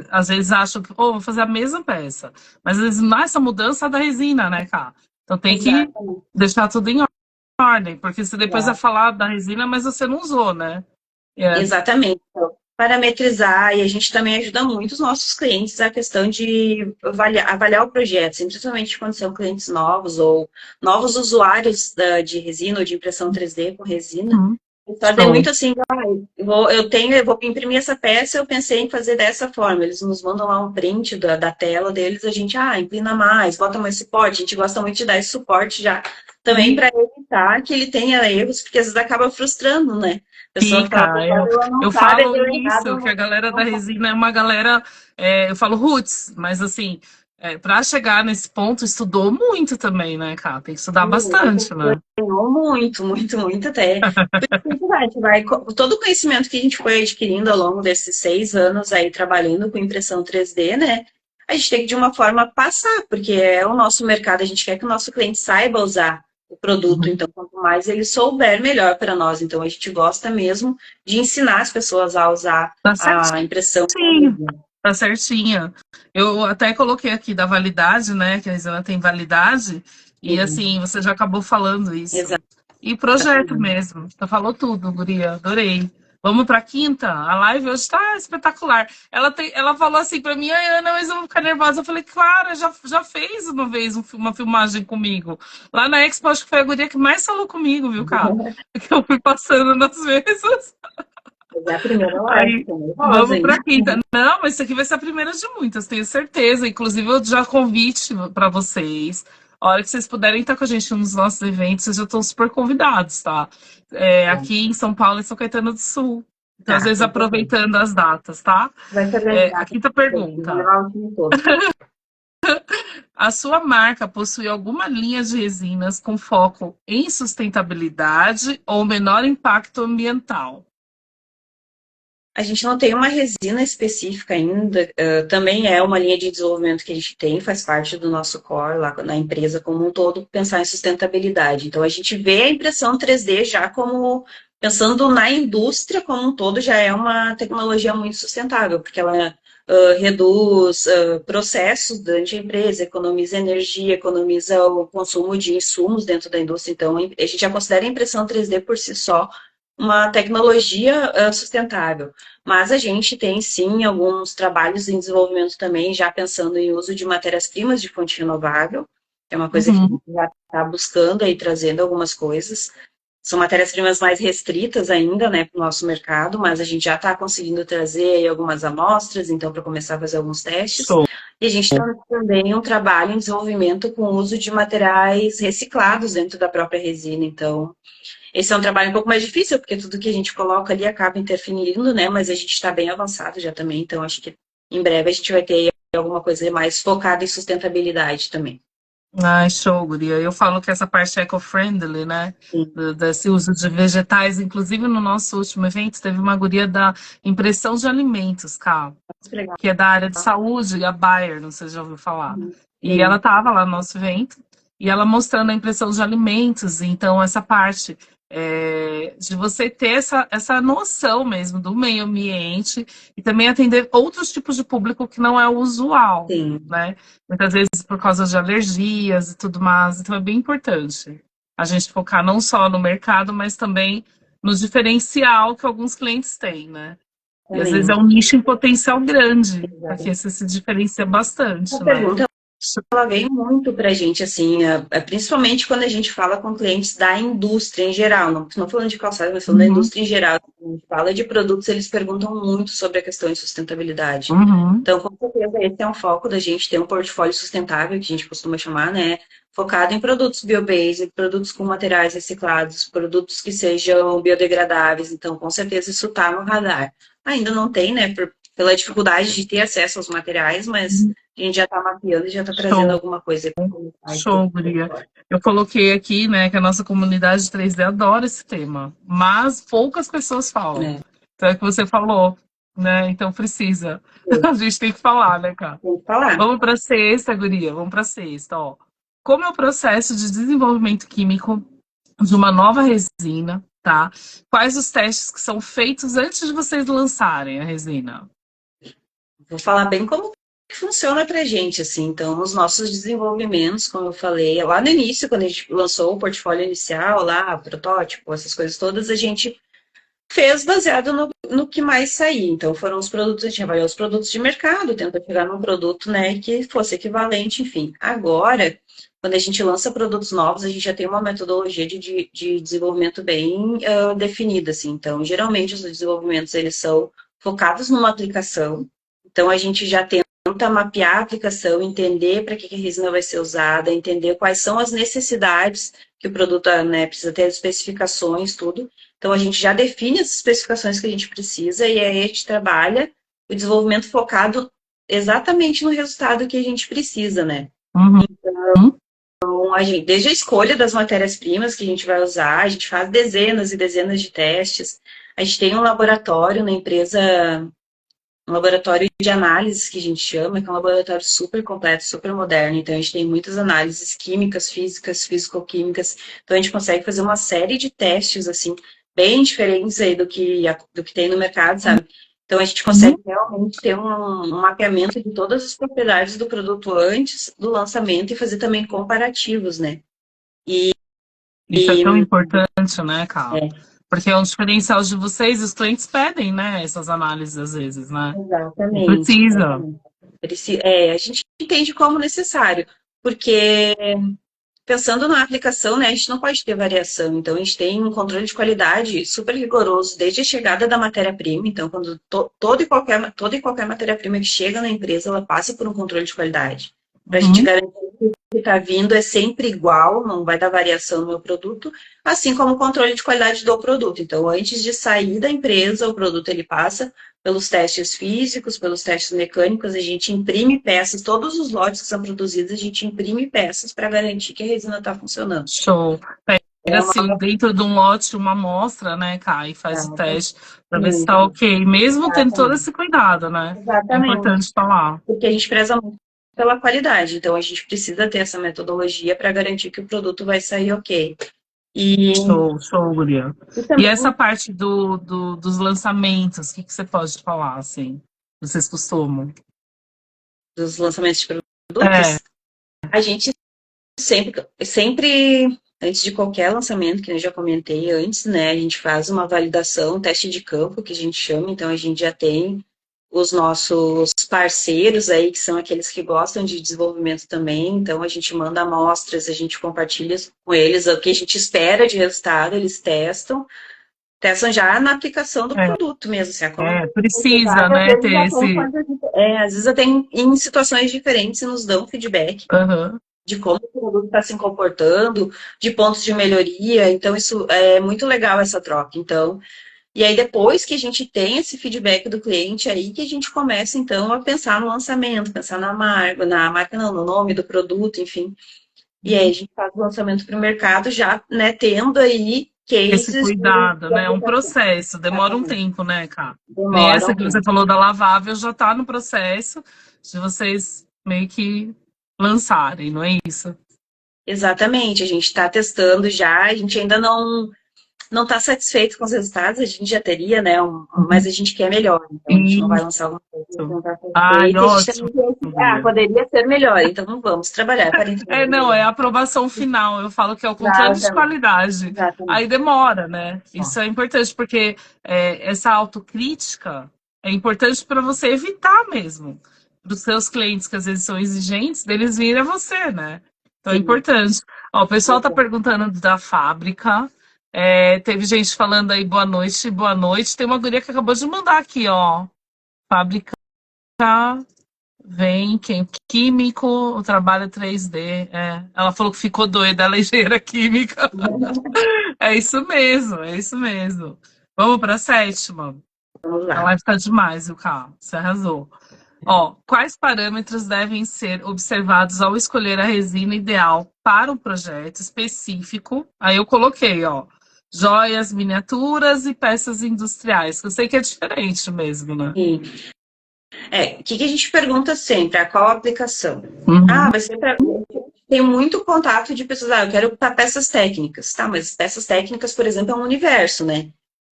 às vezes acham que, vou fazer a mesma peça, mas às vezes não é essa mudança da resina, né, cara? Então tem que Exatamente. deixar tudo em ordem, porque você depois vai falar da resina, mas você não usou, né? É, Exatamente. Então, parametrizar, e a gente também ajuda muito os nossos clientes a questão de avaliar o projeto, assim, principalmente quando são clientes novos ou novos usuários de resina ou de impressão 3D com resina. Fazem Show. muito assim, eu vou imprimir essa peça, eu pensei em fazer dessa forma. Eles nos mandam lá um print da tela deles, a gente, inclina mais, bota mais suporte. A gente gosta muito de dar esse suporte já também para evitar que ele tenha erros, porque às vezes acaba frustrando, né? A pessoa que está Fica, aplicada, ela não eu sabe, falo deu errado, isso, que a galera da não sabe. resina é uma galera, eu falo roots, mas assim, para chegar nesse ponto, estudou muito também, né, cara? Tem que estudar bastante, né? Ganhou muito, muito, muito até. Porque a gente todo o conhecimento que a gente foi adquirindo ao longo desses 6 anos aí trabalhando com impressão 3D, né? A gente tem que de uma forma passar, porque é o nosso mercado, a gente quer que o nosso cliente saiba usar o produto, Uhum. então quanto mais ele souber, melhor para nós. Então a gente gosta mesmo de ensinar as pessoas a usar Tá a impressão certinho, 3D. tá certinha. Eu até coloquei aqui da validade, né, que a resina tem validade, e assim, você já acabou falando isso. E projeto Exatamente. mesmo. Você falou tudo, guria. Adorei. Vamos para quinta? A live hoje está espetacular. Ela falou assim para mim, ai, Ana, mas eu vou ficar nervosa. Eu falei, claro, já fez uma vez uma filmagem comigo. Lá na Expo, acho que foi a guria que mais falou comigo, viu, cara? Que eu fui passando nas mesas. Mas é a primeira live, Aí, tô nervosa, vamos hein? para quinta. Não, mas isso aqui vai ser a primeira de muitas, tenho certeza. Inclusive, eu já convite para vocês. A hora que vocês puderem estar com a gente nos nossos eventos, vocês já estão super convidados, tá? Aqui em São Paulo e São Caetano do Sul. Então, às Tá, vezes, com certeza. aproveitando as datas, tá? Vai se organizar A com quinta certeza. Vou pergunta. levar o time todo. A sua marca possui alguma linha de resinas com foco em sustentabilidade ou menor impacto ambiental? A gente não tem uma resina específica ainda, também é uma linha de desenvolvimento que a gente tem, faz parte do nosso core lá na empresa como um todo, pensar em sustentabilidade. Então a gente vê a impressão 3D já como, pensando na indústria como um todo, já é uma tecnologia muito sustentável, porque ela reduz processos dentro da empresa, economiza energia, economiza o consumo de insumos dentro da indústria. Então a gente já considera a impressão 3D por si só uma tecnologia sustentável. Mas a gente tem, sim, alguns trabalhos em desenvolvimento também, já pensando em uso de matérias-primas de fonte renovável, que é uma coisa que a Uhum. gente já está buscando aí, trazendo algumas coisas. São matérias-primas mais restritas ainda, né, para o nosso mercado, mas a gente já está conseguindo trazer aí algumas amostras, então, para começar a fazer alguns testes. Show. E a gente tem também um trabalho em desenvolvimento com o uso de materiais reciclados dentro da própria resina, então esse é um trabalho um pouco mais difícil, porque tudo que a gente coloca ali acaba interferindo, né? Mas a gente está bem avançado já também, então acho que em breve a gente vai ter alguma coisa mais focada em sustentabilidade também. Ai, show, guria. Eu falo que essa parte eco-friendly, né? Sim, Desse uso de vegetais. Inclusive, no nosso último evento, teve uma guria da impressão de alimentos, cara, muito legal. que é da área de saúde, a Bayer, não sei se já ouviu falar. E ela Sim, estava lá no nosso evento, e ela mostrando a impressão de alimentos. Então, essa parte de você ter essa noção mesmo do meio ambiente e também atender outros tipos de público que não é o usual, sim, né? Muitas vezes por causa de alergias e tudo mais. Então, é bem importante a gente focar não só no mercado, mas também no diferencial que alguns clientes têm, né? E às vezes é também. um nicho em potencial grande, porque Exatamente. você se diferencia bastante, Essa né? pergunta ela veio muito para a gente, assim, principalmente quando a gente fala com clientes da indústria em geral, não falando de calçado, mas falando da Uhum, indústria em geral. Quando a gente fala de produtos, eles perguntam muito sobre a questão de sustentabilidade. uhum. Então, com certeza, esse é um foco da gente ter um portfólio sustentável, que a gente costuma chamar, né? Focado em produtos biobased, produtos com materiais reciclados, produtos que sejam biodegradáveis. Então, com certeza, isso está no radar. Ainda não tem, né? Pela dificuldade de ter acesso aos materiais, mas a gente já está mapeando e já está trazendo Show, alguma coisa para comunicar aí pro show, guria. portfólio. Eu coloquei aqui, né, que a nossa comunidade 3D adora esse tema, mas poucas pessoas falam. É, Então é que você falou, né? Então precisa. A gente tem que falar, né, cara? tem que falar. Vamos para sexta, guria. Vamos para sexta, ó. Como é o processo de desenvolvimento químico de uma nova resina, tá? Quais os testes que são feitos antes de vocês lançarem a resina? Vou falar bem como que funciona para a gente, assim. Então, os nossos desenvolvimentos, como eu falei, lá no início, quando a gente lançou o portfólio inicial, lá, protótipo, essas coisas todas, a gente fez baseado no que mais saía. Então, foram os produtos, a gente avaliou os produtos de mercado, tentou chegar num produto, né, que fosse equivalente, enfim. Agora, quando a gente lança produtos novos, a gente já tem uma metodologia de desenvolvimento bem definida, assim. Então, geralmente, os desenvolvimentos, eles são focados numa aplicação. Então, a gente já tenta mapear a aplicação, entender para que a resina vai ser usada, entender quais são as necessidades que o produto, né, precisa ter, as especificações, tudo. Então, a gente já define as especificações que a gente precisa e aí a gente trabalha o desenvolvimento focado exatamente no resultado que a gente precisa, né? Uhum. Então, desde a escolha das matérias-primas que a gente vai usar, a gente faz dezenas e dezenas de testes. A gente tem um laboratório na empresa, um laboratório de análises que a gente chama, que é um laboratório super completo, super moderno. Então, a gente tem muitas análises químicas, físicas, físico-químicas. Então, a gente consegue fazer uma série de testes, assim, bem diferentes aí do que tem no mercado, sabe? Então, a gente consegue realmente ter um mapeamento de todas as propriedades do produto antes do lançamento e fazer também comparativos, né? Isso é tão importante, né, Carla? É, Porque é um diferencial de vocês, os clientes pedem, né, essas análises às vezes, né? E exatamente. precisa. A gente entende como necessário, porque pensando na aplicação, né, a gente não pode ter variação. Então, a gente tem um controle de qualidade super rigoroso desde a chegada da matéria-prima. Então, quando toda e qualquer matéria-prima que chega na empresa, ela passa por um controle de qualidade. Para a gente garantir que o que está vindo é sempre igual, não vai dar variação no meu produto, assim como o controle de qualidade do produto. Então, antes de sair da empresa, o produto ele passa pelos testes físicos, pelos testes mecânicos, a gente imprime peças, todos os lotes que são produzidos, a gente imprime peças para garantir que a resina está funcionando. Show. Pega assim, dentro de um lote, uma amostra, né, Kai, e faz o teste para ver se está ok, mesmo tendo todo esse cuidado, né? É Exatamente. importante falar. Porque a gente preza muito pela qualidade, então a gente precisa ter essa metodologia para garantir que o produto vai sair ok. Show, Guria. E E também essa parte dos lançamentos, o que você pode falar, assim? Vocês costumam? dos lançamentos de É. produtos, a gente sempre, antes de qualquer lançamento, que eu já comentei antes, né, a gente faz uma validação, um teste de campo, que a gente chama, então a gente já tem os nossos parceiros aí, que são aqueles que gostam de desenvolvimento também, então a gente manda amostras, a gente compartilha com eles o que a gente espera de resultado, eles testam já na aplicação do produto mesmo, assim, Precisa, né, ter esse... às vezes até em situações diferentes nos dão feedback de como o produto está se comportando, de pontos de melhoria, então isso é muito legal essa troca, então, e aí depois que a gente tem esse feedback do cliente, aí que a gente começa então a pensar no lançamento, pensar na marca não, no nome do produto, enfim, e aí a gente faz o lançamento para o mercado já, né, tendo aí cases... Esse cuidado, né, é um processo, demora um tempo, né, cara? Nem Demora essa que você falou da lavável já tá no processo de vocês meio que lançarem, não é isso? Exatamente, a gente está testando já, a gente ainda não está satisfeito com os resultados, a gente já teria, né? Mas a gente quer melhor, então a gente não vai lançar alguma coisa que não está Ai, satisfeito. A gente ótimo. também quer, poderia ser melhor, então não vamos trabalhar para entender. Não, é a aprovação final. Eu falo que é o controle de qualidade. Exatamente. Aí demora, né? Isso é importante, porque essa autocrítica é importante para você evitar mesmo. Para os seus clientes, que às vezes são exigentes, deles virem a você, né? Então é importante. Ó, o pessoal tá perguntando da fábrica. Teve gente falando aí boa noite, boa noite. Tem uma guria que acabou de mandar aqui, ó. Fábrica vem quem? Químico, o trabalho 3D. Ela falou que ficou doida, ela é engenheira química. É isso mesmo, é isso mesmo. Vamos para a sétima. Vamos A lá. live tá demais, o Carl. Você arrasou. Ó, quais parâmetros devem ser observados ao escolher a resina ideal para um projeto específico? Aí eu coloquei, ó, joias, miniaturas e peças industriais, que eu sei que é diferente mesmo, né? Sim. O que a gente pergunta sempre? A qual aplicação? Vai ser para... Tem muito contato de pessoas, eu quero para peças técnicas, tá? Mas peças técnicas, por exemplo, é um universo, né?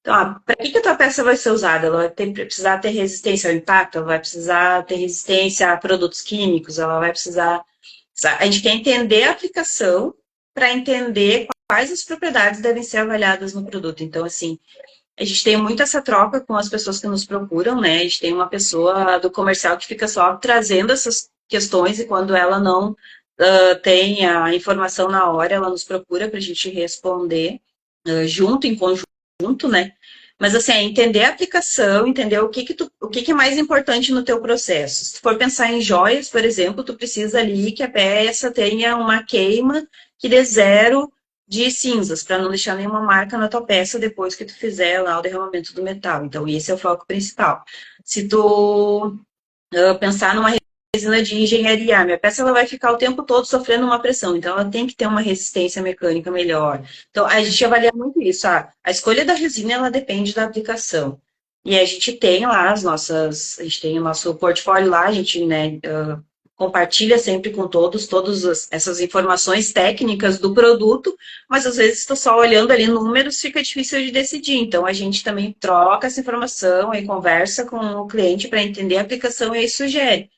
Então, para que a tua peça vai ser usada? Ela vai precisar ter resistência ao impacto, ela vai precisar ter resistência a produtos químicos, ela vai precisar... A gente quer entender a aplicação para entender quais as propriedades devem ser avaliadas no produto. Então, assim, a gente tem muito essa troca com as pessoas que nos procuram, né? A gente tem uma pessoa do comercial que fica só trazendo essas questões e quando ela não tem a informação na hora, ela nos procura para a gente responder junto, em conjunto, né? Mas assim, é entender a aplicação, entender o que é mais importante no teu processo. Se for pensar em joias, por exemplo, tu precisa ali que a peça tenha uma queima que dê zero de cinzas, para não deixar nenhuma marca na tua peça depois que tu fizer lá o derramamento do metal. Então, esse é o foco principal. Se tu pensar numa resina de engenharia, minha peça ela vai ficar o tempo todo sofrendo uma pressão, então ela tem que ter uma resistência mecânica melhor. Então a gente avalia muito isso. A escolha da resina ela depende da aplicação. E a gente tem lá a gente tem o nosso portfólio lá, a gente, né, compartilha sempre com todas essas informações técnicas do produto, mas às vezes estou só olhando ali números, fica difícil de decidir. Então a gente também troca essa informação e conversa com o cliente para entender a aplicação e aí sugere.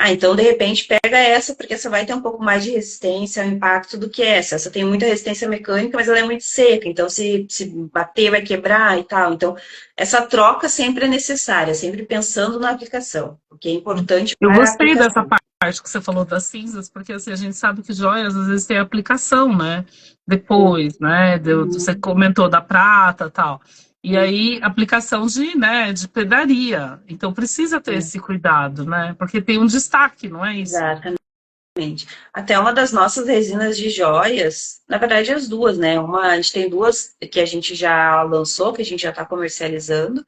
Então, de repente, pega essa, porque essa vai ter um pouco mais de resistência ao impacto do que essa. Essa tem muita resistência mecânica, mas ela é muito seca, então se bater vai quebrar e tal. Então, essa troca sempre é necessária, sempre pensando na aplicação, o que é importante Eu para a gostei dessa aplicação. parte que você falou das cinzas, porque assim, a gente sabe que joias às vezes tem aplicação, né? Depois, né? Você Uhum. comentou da prata e tal. E aí, aplicação de, né, de pedraria. Então precisa ter esse cuidado, né? Porque tem um destaque, não é isso? Exatamente. Até uma das nossas resinas de joias, na verdade as duas, né? A gente tem duas que a gente já lançou, que a gente já está comercializando.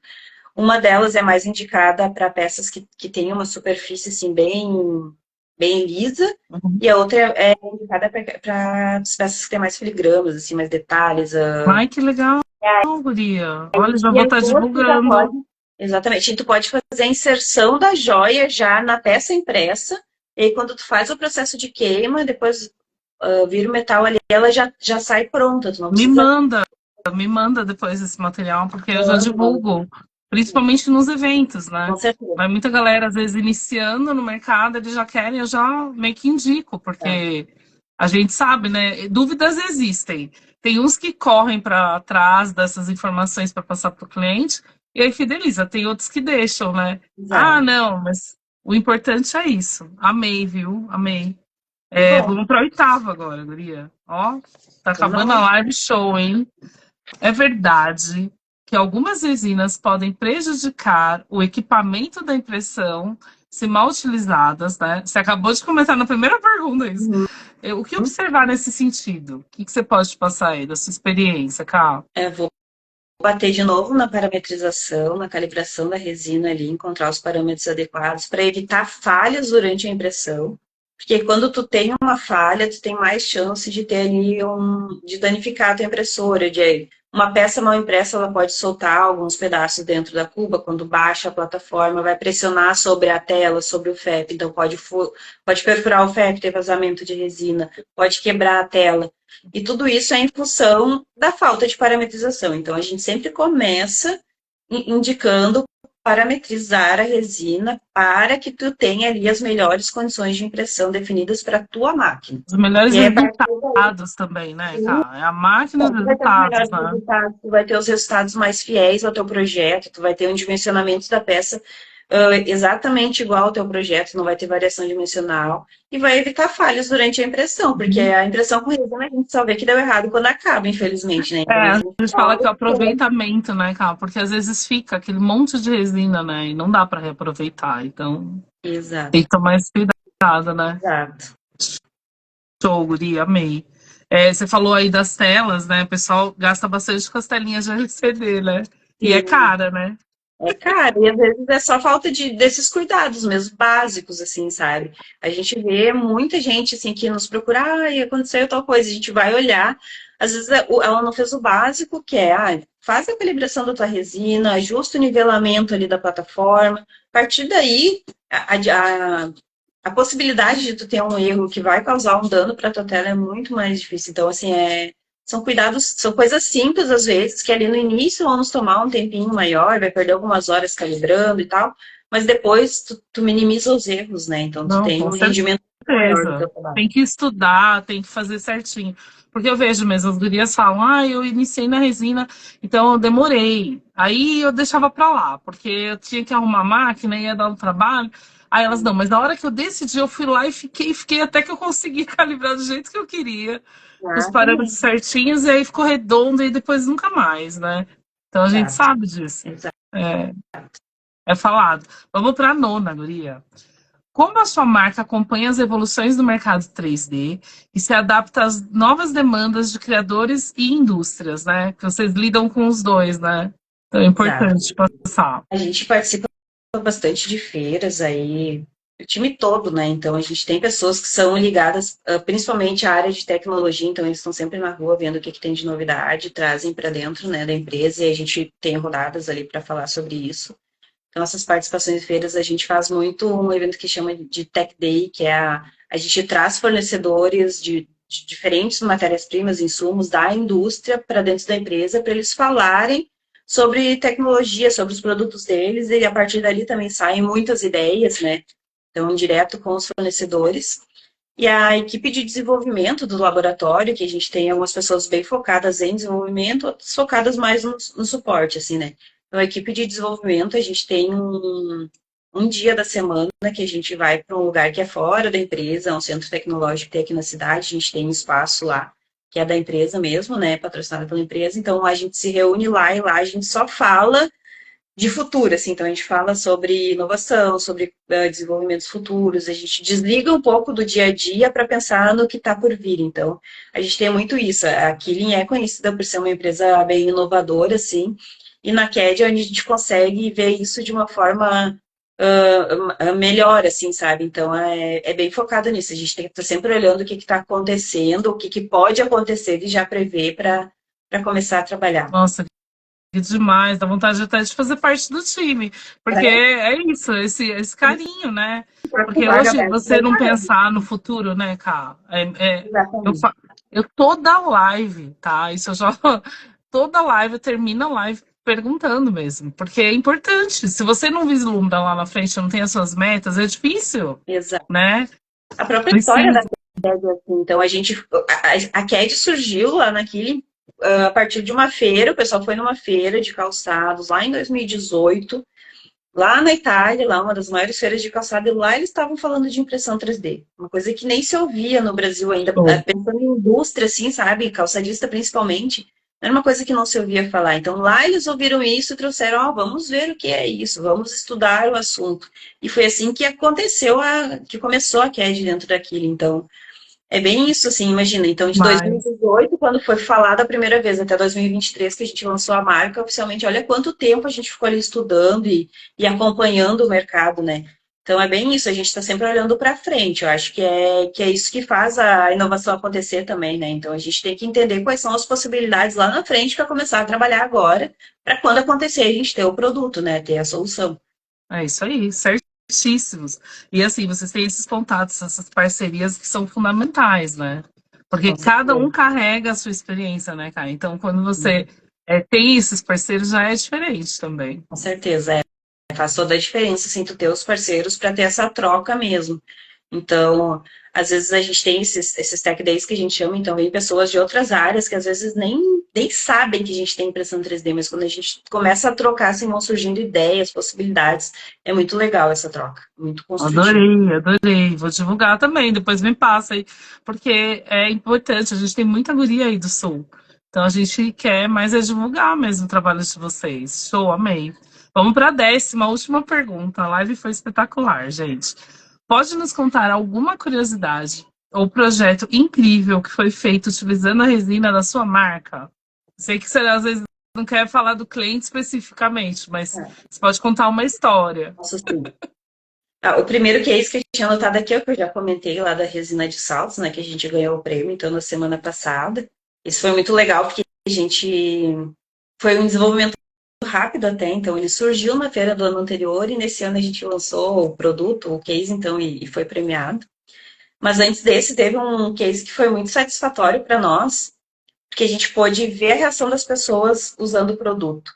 Uma delas é mais indicada para peças que têm uma superfície assim bem lisa, Uhum. e a outra é indicada para as peças que têm mais filigramas, assim, mais detalhes. Ai, que legal, guria. Olha, já E vou aí estar tu já divulgando. pode, exatamente, e tu pode fazer a inserção da joia já na peça impressa, e aí quando tu faz o processo de queima, depois vira o metal ali, ela já sai pronta, tu não Me precisa. manda, me manda depois esse material, porque eu já divulgo, principalmente nos eventos, Com né? certeza. Vai muita galera, às vezes, iniciando no mercado, eles já querem, eu já meio que indico, Tá. porque a gente sabe, né? Dúvidas existem. Tem uns que correm para trás dessas informações para passar para o cliente, e aí fideliza. Tem outros que deixam, né? Ah, Exato. não, mas o importante é isso. Amei, viu? Amei. Que bom. Vamos para a oitava agora, guria. Ó, tá Vamos acabando a lá. live show, hein? É verdade que algumas resinas podem prejudicar o equipamento da impressão se mal utilizadas, né? Você acabou de comentar na primeira pergunta isso. Uhum. O que observar nesse sentido? O que você pode passar aí da sua experiência, Carl? Vou bater de novo na parametrização, na calibração da resina ali, encontrar os parâmetros adequados para evitar falhas durante a impressão. Porque quando tu tem uma falha, tu tem mais chance de ter ali de danificar a tua impressora, de uma peça mal impressa, ela pode soltar alguns pedaços dentro da cuba, quando baixa a plataforma, vai pressionar sobre a tela, sobre o FEP, então pode perfurar o FEP, ter vazamento de resina, pode quebrar a tela. E tudo isso é em função da falta de parametrização. Então, a gente sempre começa indicando parametrizar a resina para que tu tenha ali as melhores condições de impressão definidas para a tua máquina. Os melhores E aí, a partir daí, resultados também, né, Carl? É a máquina dos tu vai ter os resultados, melhores né? resultados, tu vai ter os resultados mais fiéis ao teu projeto, tu vai ter um dimensionamento da peça exatamente igual ao teu projeto, não vai ter variação dimensional, e vai evitar falhas durante a impressão, porque a impressão com resina a gente só vê que deu errado quando acaba, infelizmente, né? Então a A gente gente fala que é o aproveitamento, né, Carl? Porque às vezes fica aquele monte de resina, né? E não dá para reaproveitar. Então tem Exato, que tomar esse cuidado, né? exato. Show, Guri, amei. Você falou aí das telas, né? O pessoal gasta bastante com as telinhas de LCD, né? E é Sim. cara, né? Cara, e às vezes é só falta desses cuidados mesmo, básicos, assim, sabe? A gente vê muita gente, assim, que nos procura, aconteceu tal coisa, a gente vai olhar, às vezes ela não fez o básico, que é, faz a calibração da tua resina, ajusta o nivelamento ali da plataforma, a partir daí, a possibilidade de tu ter um erro que vai causar um dano para tua tela é muito mais difícil. Então, assim, são cuidados, são coisas simples às vezes, que ali no início vamos tomar um tempinho maior, vai perder algumas horas calibrando e tal, mas depois tu minimiza os erros, né? Então tu Não, tem com um rendimento maior do teu certeza. trabalho. Tem que estudar, tem que fazer certinho. Porque eu vejo mesmo, as gurias falam, eu iniciei na resina, então eu demorei. Aí eu deixava pra lá, porque eu tinha que arrumar a máquina, ia dar um trabalho. Aí elas, não, mas na hora que eu decidi, eu fui lá e fiquei até que eu consegui calibrar do jeito que eu queria, com os Ah, parâmetros certinhos, e aí ficou redondo e depois nunca mais, né? Então a gente exato, sabe disso. exato. É, é falado. Vamos para a nona, guria. Como a sua marca acompanha as evoluções do mercado 3D e se adapta às novas demandas de criadores e indústrias, né? Que vocês lidam com os dois, né? Então é Exato. importante passar. A gente participa bastante de feiras aí, o time todo, né? Então a gente tem pessoas que são ligadas principalmente à área de tecnologia, então eles estão sempre na rua vendo o que, que tem de novidade, trazem para dentro, né, da empresa e a gente tem rodadas ali para falar sobre isso. Então essas participações em feiras a gente faz muito um evento que chama de Tech Day, que é a gente traz fornecedores de diferentes matérias-primas, insumos da indústria para dentro da empresa para eles falarem sobre tecnologia, sobre os produtos deles, e a partir dali também saem muitas ideias, né? Então, direto com os fornecedores. E a equipe de desenvolvimento do laboratório, que a gente tem algumas pessoas bem focadas em desenvolvimento, outras focadas mais no suporte, assim, né? Então, a equipe de desenvolvimento, a gente tem um dia da semana que a gente vai para um lugar que é fora da empresa, um centro tecnológico que tem aqui na cidade, a gente tem um espaço lá, que é da empresa mesmo, né? Patrocinado pela empresa. Então, a gente se reúne lá e lá a gente só fala de futuro, assim, então a gente fala sobre inovação, sobre desenvolvimentos futuros, a gente desliga um pouco do dia a dia para pensar no que está por vir, então a gente tem muito isso, a Killing é conhecida por ser uma empresa bem inovadora, assim, e na CAD a gente consegue ver isso de uma forma melhor, assim, sabe, então é bem focado nisso, a gente tem que estar sempre olhando o que está acontecendo, o que, que pode acontecer e já prever para começar a trabalhar. Nossa, que demais, dá vontade até de fazer parte do time. Porque É, é isso, esse carinho, né? tá com Porque vaga hoje aberta, você vai não parando. pensar no futuro, né, cara? Eu, Exatamente. eu toda live, tá? Isso eu já. Toda live, eu termino a live perguntando mesmo. Porque é importante. Se você não vislumbra lá na frente, não tem as suas metas, é difícil, Exato. né? A própria história da Precisa. CAD, assim, então a CAD surgiu lá naquele, a partir de uma feira, o pessoal foi numa feira de calçados lá em 2018, lá na Itália, lá uma das maiores feiras de calçado, e lá eles estavam falando de impressão 3D, uma coisa que nem se ouvia no Brasil ainda, pensando em indústria, assim, sabe, calçadista principalmente, era uma coisa que não se ouvia falar. Então lá eles ouviram isso e trouxeram, ó, vamos ver o que é isso, vamos estudar o assunto. E foi assim que aconteceu, que começou a CAD dentro daquilo. Então, é bem isso, assim, imagina. Então, de Mas, 2018, quando foi falado a primeira vez, até 2023, que a gente lançou a marca oficialmente, olha quanto tempo a gente ficou ali estudando e acompanhando o mercado, né? Então, é bem isso, a gente está sempre olhando para frente. Eu acho que é isso que faz a inovação acontecer também, né? Então, a gente tem que entender quais são as possibilidades lá na frente para começar a trabalhar agora, para quando acontecer a gente ter o produto, né? Ter a solução. é isso aí, certíssimos. E assim, vocês têm esses contatos, essas parcerias que são fundamentais, né? Porque Com cada certeza. um carrega a sua experiência, né, cara? Então, quando você tem esses parceiros, já é diferente também. Com certeza, faz toda a diferença, assim, tu ter os parceiros para ter essa troca mesmo. Então, às vezes a gente tem esses tech days que a gente chama, então vem pessoas de outras áreas que às vezes nem sabem que a gente tem impressão 3D, mas quando a gente começa a trocar, assim, vão surgindo ideias, possibilidades. É muito legal essa troca, muito construtiva. Adorei, adorei. Vou divulgar também, depois me passa aí, porque é importante, a gente tem muita guria aí do Sul. Então a gente quer mais é divulgar mesmo o trabalho de vocês. Show, amei. Vamos para a 10ª, última pergunta. A live foi espetacular, gente. Pode nos contar alguma curiosidade ou projeto incrível que foi feito utilizando a resina da sua marca? Sei que você às vezes não quer falar do cliente especificamente, mas É, você pode contar uma história. nossa, sim. O primeiro case que eu tinha anotado aqui é o que eu já comentei lá da resina de saltos, né, que a gente ganhou o prêmio, então, na semana passada. Isso foi muito legal, porque a gente foi um desenvolvimento rápido até, então ele surgiu na feira do ano anterior e nesse ano a gente lançou o produto, o case, então, e foi premiado. Mas antes desse, teve um case que foi muito satisfatório para nós, porque a gente pôde ver a reação das pessoas usando o produto.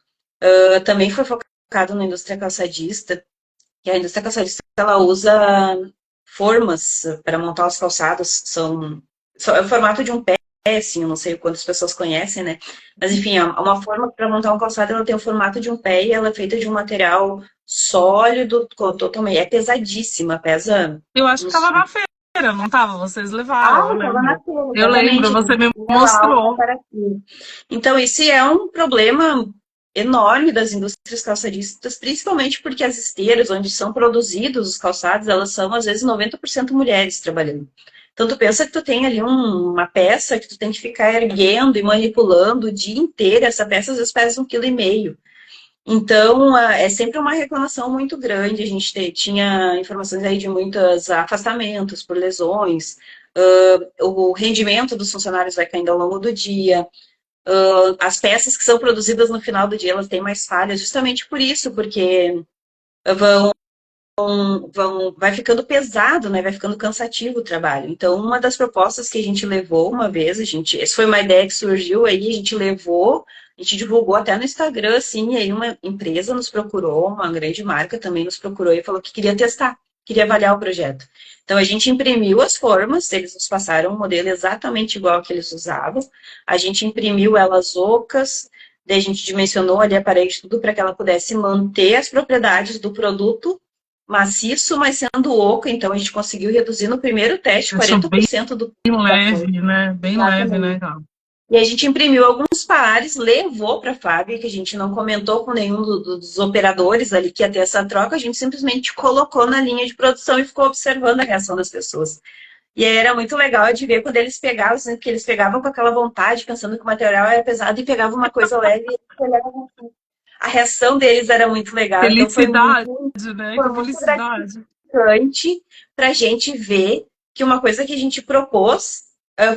Também foi focado na indústria calçadista, que a indústria calçadista ela usa formas para montar os calçados, é o formato de um pé, assim, eu não sei quantas pessoas conhecem, né? Mas enfim, é uma forma para montar um calçado, ela tem o formato de um pé e ela é feita de um material sólido, totalmente, é pesadíssima, pesa Eu acho que uns. tava na feira, não tava? Vocês Ah, levaram, eu estava na lembro. feira, Eu lembro, exatamente, você me Alta mostrou. para aqui. Então, esse é um problema enorme das indústrias calçadistas, principalmente porque as esteiras onde são produzidos os calçados, elas são às vezes 90% mulheres trabalhando. Então tu pensa que tu tem ali uma peça que tu tem que ficar erguendo e manipulando o dia inteiro, essa peça às vezes pesa 1,5 kg. Então, é sempre uma reclamação muito grande. A gente tinha informações aí de muitos afastamentos por lesões, o rendimento dos funcionários vai caindo ao longo do dia, as peças que são produzidas no final do dia, elas têm mais falhas, justamente por isso, porque vão, vai ficando pesado, né? Vai ficando cansativo o trabalho. Então, uma das propostas que a gente levou uma vez, essa foi uma ideia que surgiu aí, a gente levou, a gente divulgou até no Instagram, assim, e aí uma empresa nos procurou, uma grande marca também nos procurou e falou que queria testar, queria avaliar o projeto. Então, a gente imprimiu as formas, eles nos passaram um modelo exatamente igual ao que eles usavam, a gente imprimiu elas ocas, daí a gente dimensionou ali a parede, tudo para que ela pudesse manter as propriedades do produto maciço, mas sendo oco, então a gente conseguiu reduzir no primeiro teste Deixou bem 40% do da forma. leve, né? Bem leve, né, Exatamente. cara? E a gente imprimiu alguns pares, levou para a fábrica, a gente não comentou com nenhum dos operadores ali que ia ter essa troca, a gente simplesmente colocou na linha de produção e ficou observando a reação das pessoas. E aí era muito legal de ver quando eles pegavam, assim, que eles pegavam com aquela vontade, pensando que o material era pesado, e pegavam uma coisa leve e olhavam assim. A reação deles era muito legal, então Felicidade, né? foi Que muito felicidade. gratificante para a gente ver que uma coisa que a gente propôs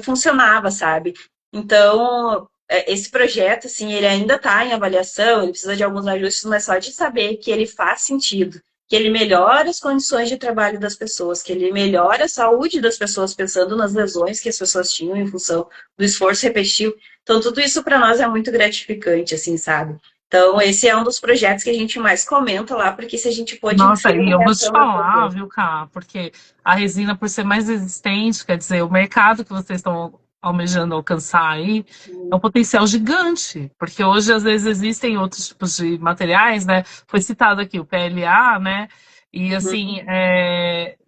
funcionava, sabe? Então, esse projeto, assim, ele ainda está em avaliação, ele precisa de alguns ajustes, mas só de saber que ele faz sentido, que ele melhora as condições de trabalho das pessoas, que ele melhora a saúde das pessoas, pensando nas lesões que as pessoas tinham em função do esforço repetitivo. Então, tudo isso para nós é muito gratificante, assim, sabe? Então, esse é um dos projetos que a gente mais comenta lá, porque se a gente pôde Nossa, ver e a eu vou te reação das falar, pessoas. viu, Cá? Porque a resina, por ser mais resistente, quer dizer, o mercado que vocês estão almejando alcançar aí é um potencial gigante. Porque hoje, às vezes, existem outros tipos de materiais, né? Foi citado aqui o PLA, né? E, assim,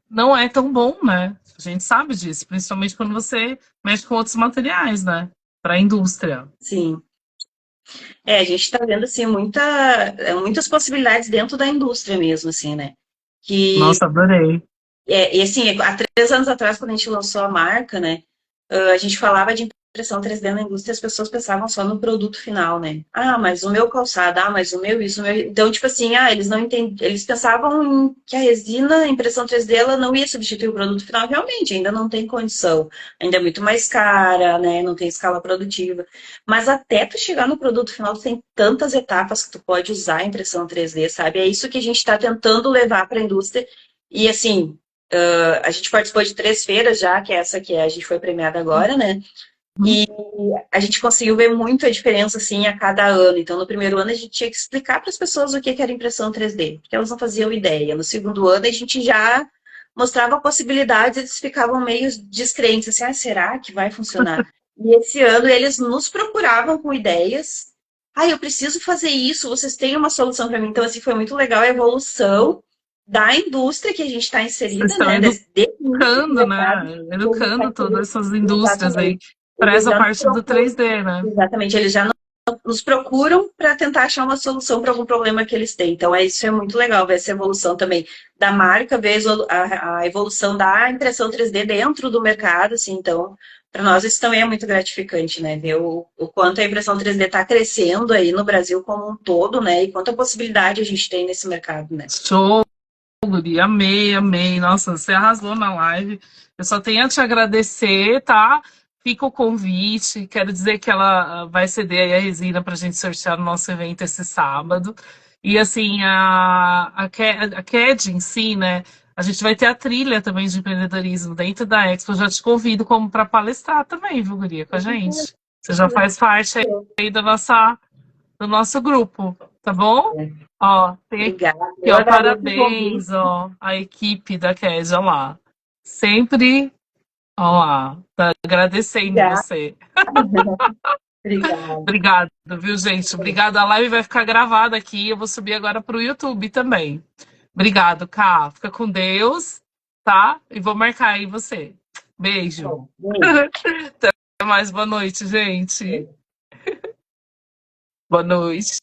não é tão bom, né? A gente sabe disso, principalmente quando você mexe com outros materiais, né? Para a indústria. Sim. A gente está vendo, assim, muitas possibilidades dentro da indústria mesmo, assim, né? Que, Nossa, adorei. e assim, há 3 anos atrás, quando a gente lançou a marca, né? A gente falava de impressão 3D na indústria, as pessoas pensavam só no produto final, né? Ah, mas o meu calçado, ah, mas o meu isso, o meu. Então, tipo assim, eles não entendiam, eles pensavam que a resina, a impressão 3D, ela não ia substituir o produto final, realmente, ainda não tem condição, ainda é muito mais cara, né? Não tem escala produtiva. Mas até tu chegar no produto final, tem tantas etapas que tu pode usar a impressão 3D, sabe? É isso que a gente está tentando levar para a indústria. E assim, a gente participou de 3 feiras já, que é essa que a gente foi premiada agora, né? Uhum. E a gente conseguiu ver muito a diferença, assim, a cada ano. Então, no primeiro ano, a gente tinha que explicar para as pessoas o que era impressão 3D, porque elas não faziam ideia. No segundo ano, a gente já mostrava possibilidades, eles ficavam meio descrentes, assim, será que vai funcionar? E esse ano, eles nos procuravam com ideias. Eu preciso fazer isso, vocês têm uma solução para mim? Então, assim, foi muito legal a evolução da indústria que a gente está Vocês inserida, estão né? Desse nicho de educando, mercado. né? E a gente está Educando todas inserido. essas indústrias aí Exatamente. para Eles essa já nos parte do procuram. 3D, né? Exatamente, eles já nos procuram para tentar achar uma solução para algum problema que eles têm. Então, isso é muito legal, ver essa evolução também da marca, ver a evolução da impressão 3D dentro do mercado, assim, então, para nós isso também é muito gratificante, né? Ver o quanto a impressão 3D está crescendo aí no Brasil como um todo, né? E quanta possibilidade a gente tem nesse mercado, né? Show, Guri. Amei, amei. Nossa, você arrasou na live. Eu só tenho a te agradecer, tá? Fica o convite. Quero dizer que ela vai ceder aí a resina para a gente sortear no nosso evento esse sábado. E assim, a CAD em si, né? A gente vai ter a trilha também de empreendedorismo dentro da Expo. Eu já te convido como para palestrar também, viu, Guria, com a gente. Você já faz parte aí do nosso grupo, tá bom? Ó, tem Obrigada. aqui, Eu ó, agradeço o parabéns, convite. ó, a equipe da Kézia lá. Sempre Olha lá, tá agradecendo Já. você. Obrigada. Obrigado, viu, gente? Obrigado. A live vai ficar gravada aqui. Eu vou subir agora para o YouTube também. Obrigado, Ká. Fica com Deus, tá? E vou marcar aí você. Beijo. Bom, beijo. Até mais. Boa noite, gente. Boa noite.